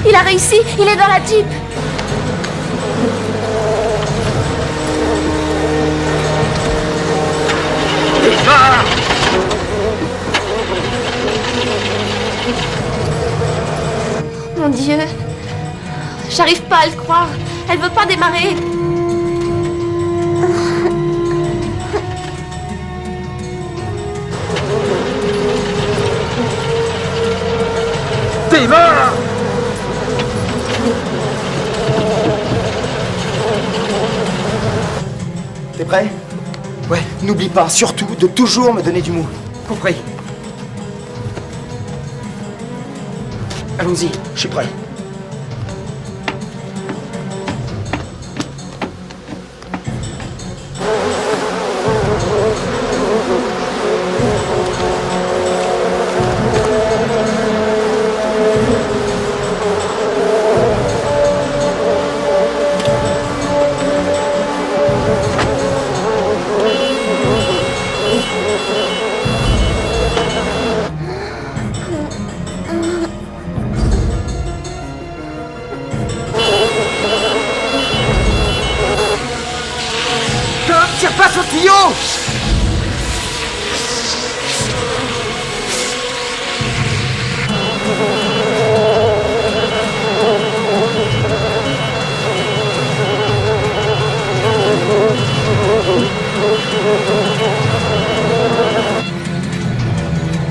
Il a réussi, il est dans la Jeep. Mon Dieu, j'arrive pas à le croire. Elle veut pas démarrer. Démarre! T'es prêt? Ouais, n'oublie pas, surtout, de toujours me donner du mou. Compris. Allons-y. Je suis prêt. Tire pas sur le tuyau!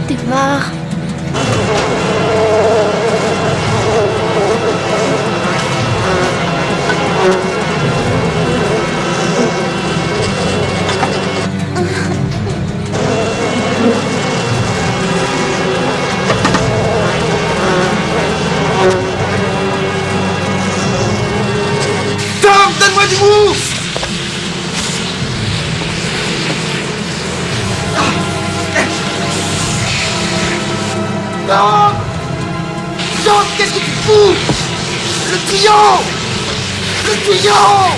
Démarre. Tom, donne-moi du mou! Tom! Tom, qu'est-ce que tu fous? Le tuyau! Le tuyau!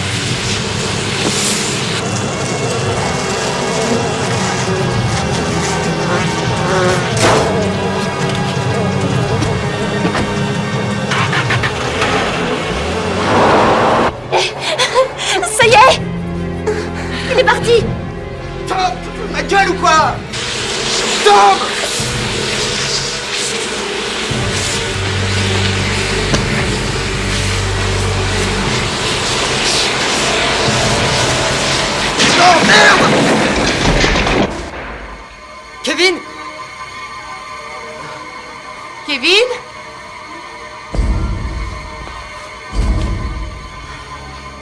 Ça y est! Il est parti! Tom, tu fous de ma gueule ou quoi? Tom! Non, merde! Kevin! Kevin?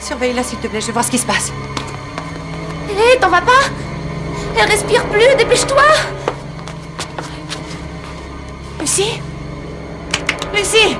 Surveille-la, s'il te plaît, je vais voir ce qui se passe. Hé, t'en vas pas? Elle respire plus, dépêche-toi! Lucie? Lucie!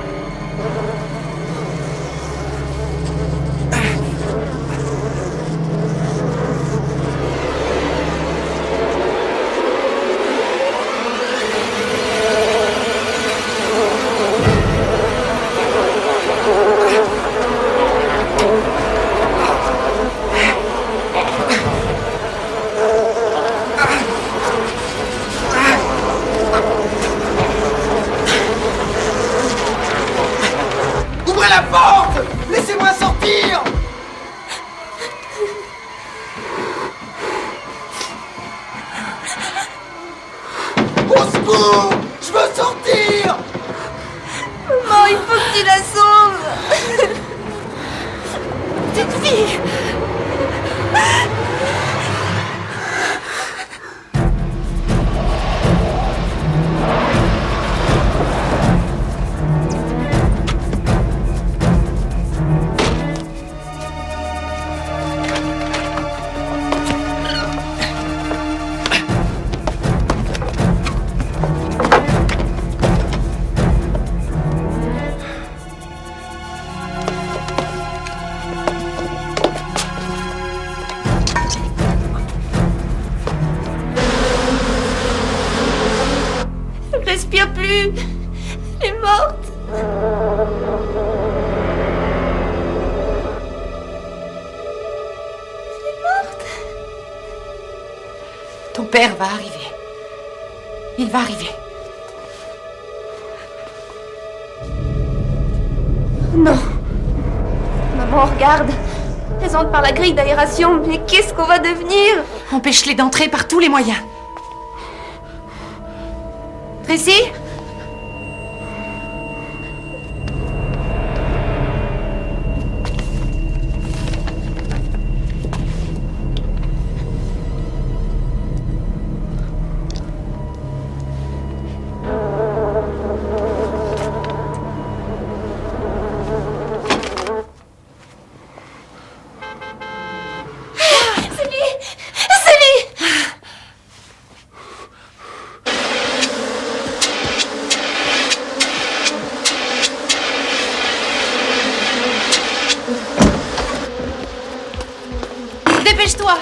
Ouvrez la porte! Laissez-moi sortir! Au secours! Je veux sortir! Maman, il faut que tu la sauves! Petite fille! Elle respire plus! Elle est morte! Elle est morte! Ton père va arriver. Il va arriver. Non! Maman, regarde! Elles entrent par la grille d'aération, mais qu'est-ce qu'on va devenir? Empêche-les d'entrer par tous les moyens. Tracy? C'est lui! C'est lui! Dépêche-toi!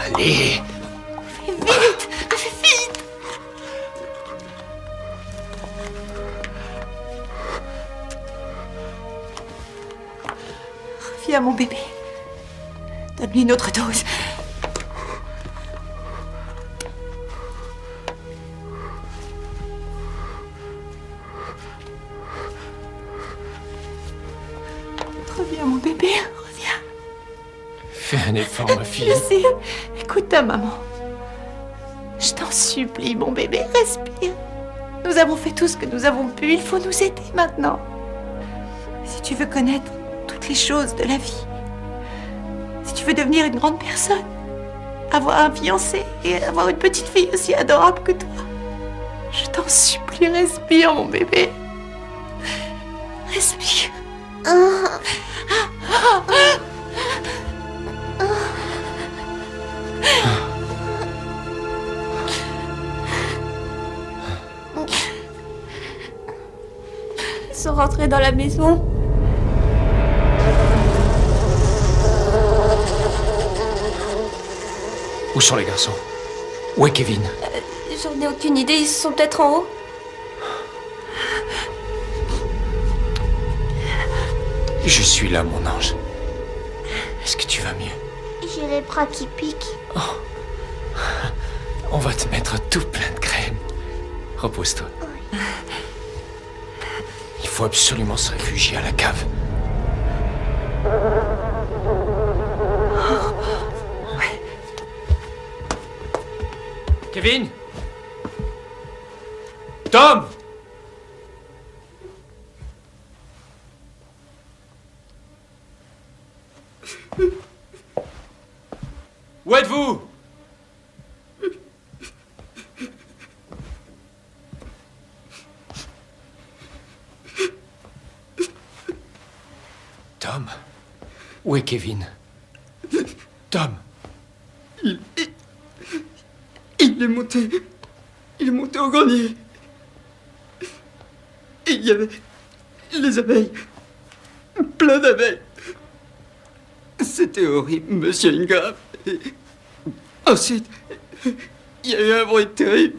Allez! Vite! Vite! Viens, mon bébé. Donne-lui une autre dose. Reviens, mon bébé, reviens. Fais un effort, ma fille. Je sais. Écoute ta maman. Je t'en supplie, mon bébé, respire. Nous avons fait tout ce que nous avons pu. Il faut nous aider maintenant. Si tu veux connaître toutes les choses de la vie, si tu veux devenir une grande personne, avoir un fiancé et avoir une petite fille aussi adorable que toi, je t'en supplie, respire, mon bébé. Respire. Ils sont rentrés dans la maison. Où sont les garçons? Où est Kevin? J'en ai aucune idée, ils sont peut-être en haut. Je suis là, mon ange. Est-ce que tu vas mieux? J'ai les bras qui piquent. On va te mettre tout plein de crème. Repose-toi. Il faut absolument se réfugier à la cave. Kevin? Tom? Où êtes-vous? Tom? Où est Kevin? Tom. Il est monté. Il est monté au grenier. Et il y avait les abeilles. Plein d'abeilles. C'était horrible, monsieur Ingram. Et ensuite, il y a eu un bruit terrible.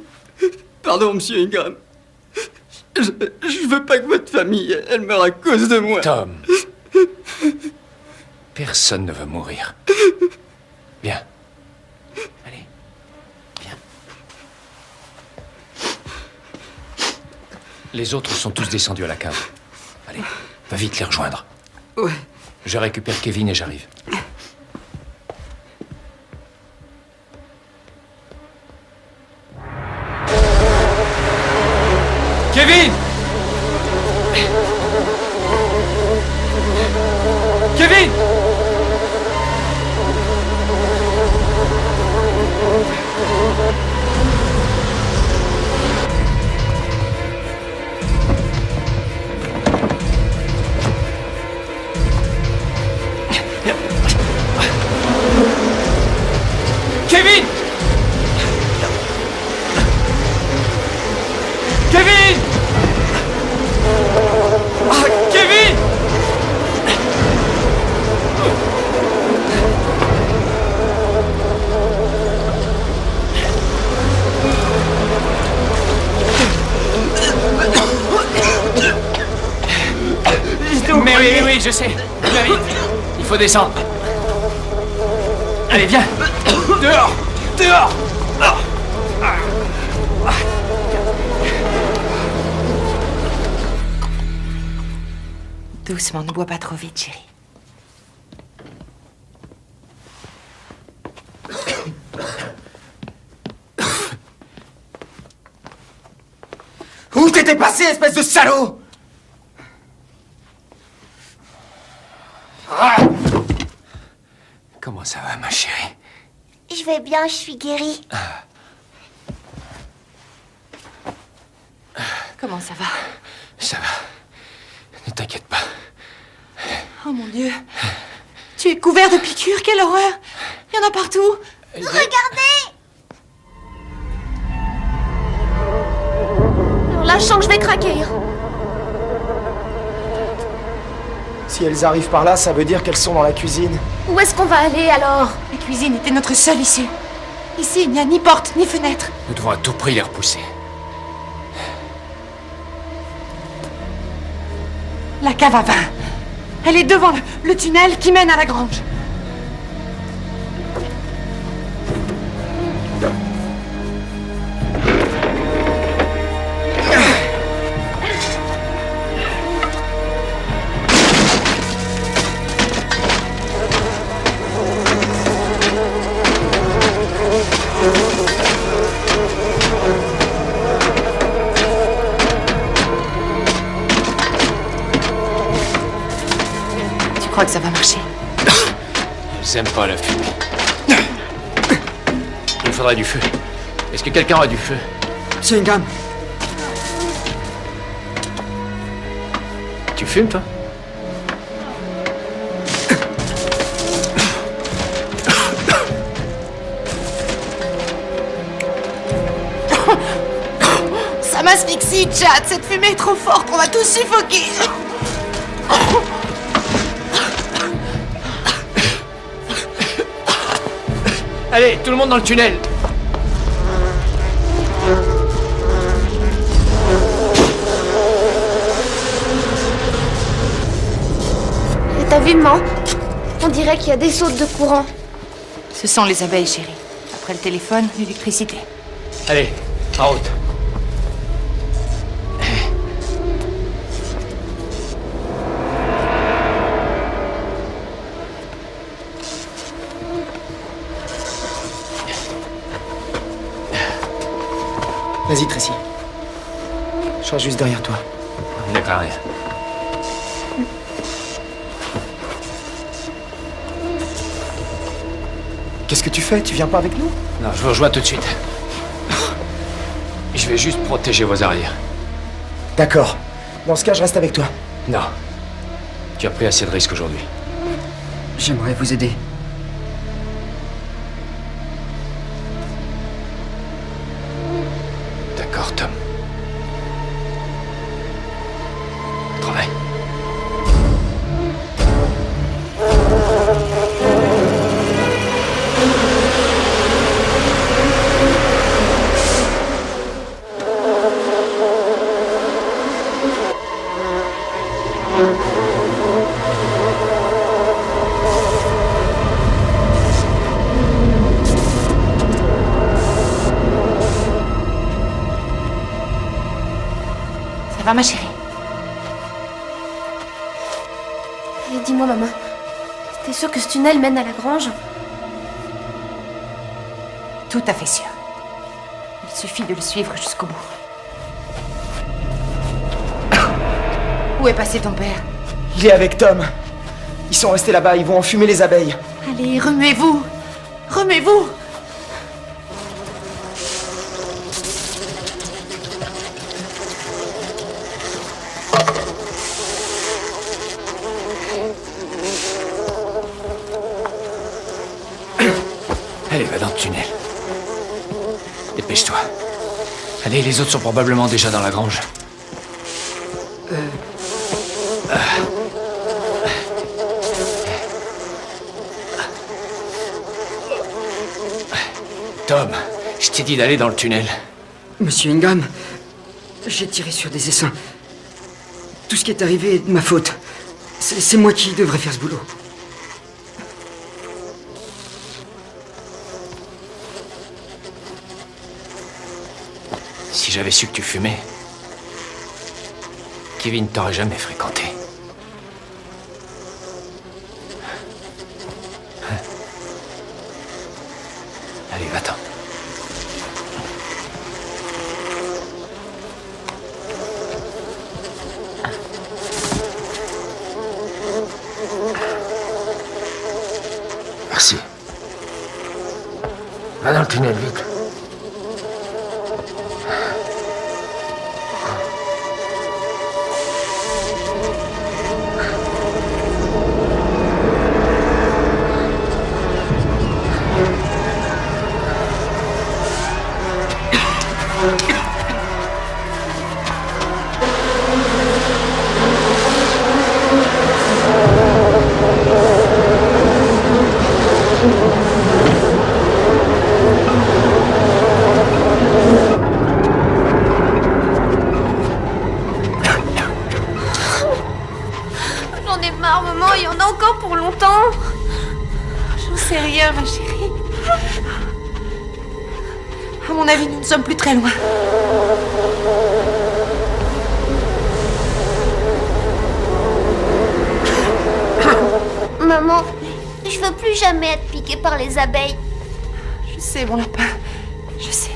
Pardon, monsieur Ingram. Je veux pas que votre famille, elle meure à cause de moi. Tom. Personne ne va mourir. Viens. Allez. Viens. Les autres sont tous descendus à la cave. Allez, va vite les rejoindre. Ouais. Je récupère Kevin et j'arrive. Kevin! Kevin! Kevin! Kevin! Ah, Kevin! Mais oui, je sais. Viens vite. Il faut descendre. Allez, viens. Dehors! Dehors! Doucement, ne bois pas trop vite, chérie. Où t'étais passé, espèce de salaud? Comment ça va, ma chérie? Je vais bien, je suis guérie. Comment ça va? Ça va. Ne t'inquiète pas. Oh mon Dieu. Tu es couvert de piqûres, quelle horreur! Il y en a partout! Regardez! Alors là, je sens que je vais craquer. Si elles arrivent par là, ça veut dire qu'elles sont dans la cuisine. Où est-ce qu'on va aller alors? La cuisine était notre seule issue. Ici, il n'y a ni porte, ni fenêtre. Nous devons à tout prix les repousser. La cave à vin. Elle est devant le tunnel qui mène à la grange. Je crois que ça va marcher. Ils aiment pas la fumée. Il faudrait du feu. Est-ce que quelqu'un a du feu? C'est une gamme. Tu fumes, toi? Ça m'asphyxie, Chad. Cette fumée est trop forte. On va tous suffoquer. Allez, tout le monde dans le tunnel. Et t'as vu, maman? On dirait qu'il y a des sautes de courant. Ce sont les abeilles, chérie. Après le téléphone, l'électricité. Allez, en route. Vas-y, Tracy. Je serai juste derrière toi. Ne crains rien. Qu'est-ce que tu fais? Tu viens pas avec nous? Non, je vous rejoins tout de suite. Je vais juste protéger vos arrières. D'accord. Dans ce cas, je reste avec toi. Non. Tu as pris assez de risques aujourd'hui. J'aimerais vous aider. va, ma chérie? Et dis-moi, maman, t'es sûre que ce tunnel mène à la grange? Tout à fait sûr. Il suffit de le suivre jusqu'au bout. Où est passé ton père? Il est avec Tom. Ils sont restés là-bas, ils vont enfumer les abeilles. Allez, remuez-vous. Remuez-vous. Allez, va dans le tunnel. Dépêche-toi. Allez, les autres sont probablement déjà dans la grange. Tom, je t'ai dit d'aller dans le tunnel. Monsieur Ingham, j'ai tiré sur des essaims. Tout ce qui est arrivé est de ma faute. C'est moi qui devrais faire ce boulot. Si j'avais su que tu fumais, Kevin t'aurait jamais fréquenté. Allez, va-t'en. Merci. Va dans le tunnel, vite. J'en ai marre, maman, il y en a encore pour longtemps. J'en sais rien, ma chérie. À mon avis, nous ne sommes plus très loin. Maman, je veux plus jamais être piquée par les abeilles. Je sais, mon lapin. Je sais.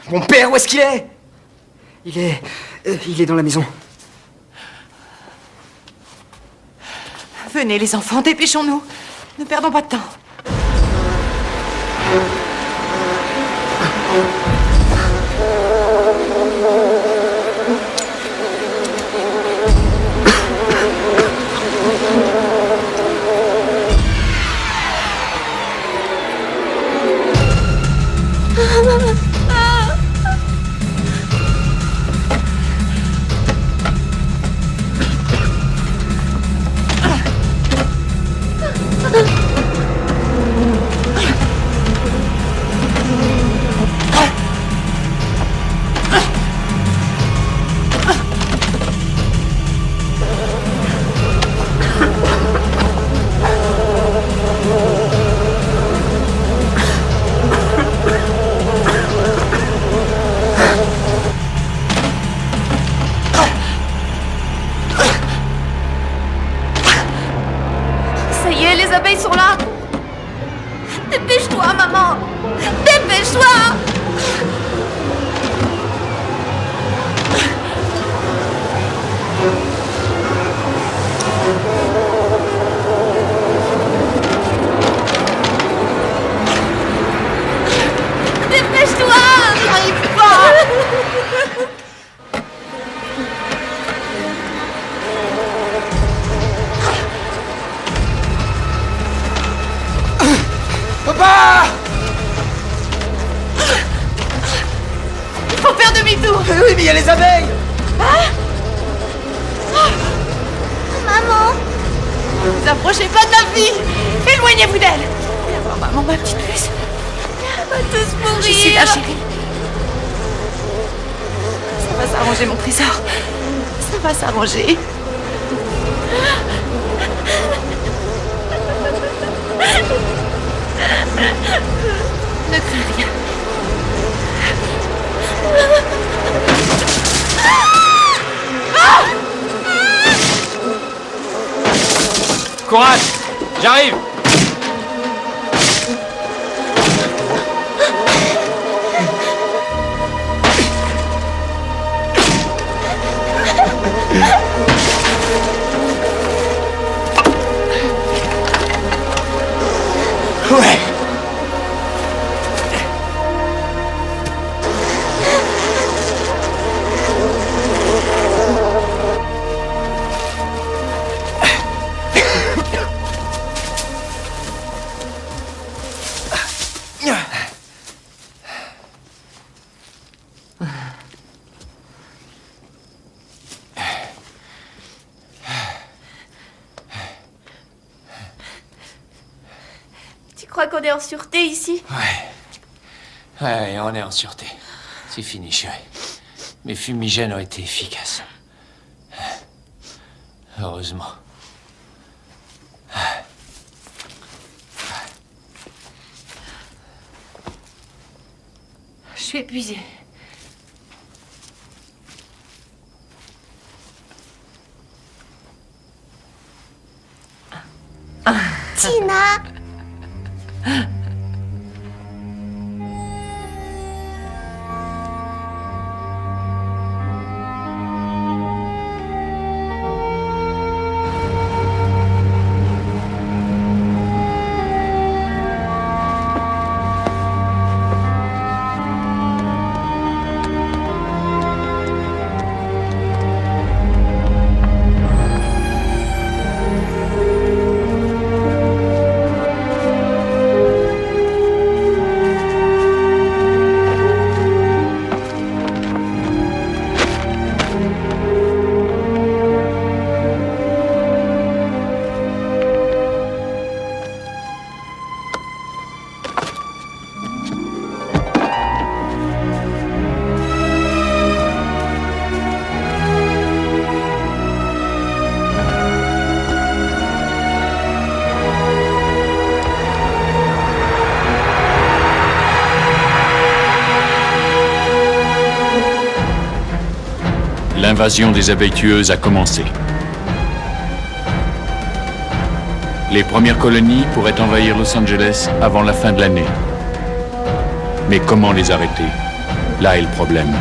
Mon père, où est-ce qu'il est? Il est dans la maison. Venez, les enfants, dépêchons-nous. Ne perdons pas de temps. Ça y est, les abeilles sont là. Dépêche-toi, maman. Dépêche-toi. Dépêche-toi. J'arrive pas. Papa! Il faut faire demi-tour. Oui, mais il y a les abeilles. Maman. Ne vous approchez pas de la vie. Éloignez-vous d'elle. Viens voir maman, ma petite puce. On va tous mourir. Je suis là, chérie. Ça va s'arranger, mon trésor. Ça va s'arranger. Ne crains rien. Courage! J'arrive! Ouais. Tu crois qu'on est en sûreté ici? Ouais, on est en sûreté. C'est fini, chérie. Mes fumigènes ont été efficaces. Heureusement. Je suis épuisée. Tina! L'invasion des abeilles tueuses a commencé. Les premières colonies pourraient envahir Los Angeles avant la fin de l'année. Mais comment les arrêter? Là est le problème.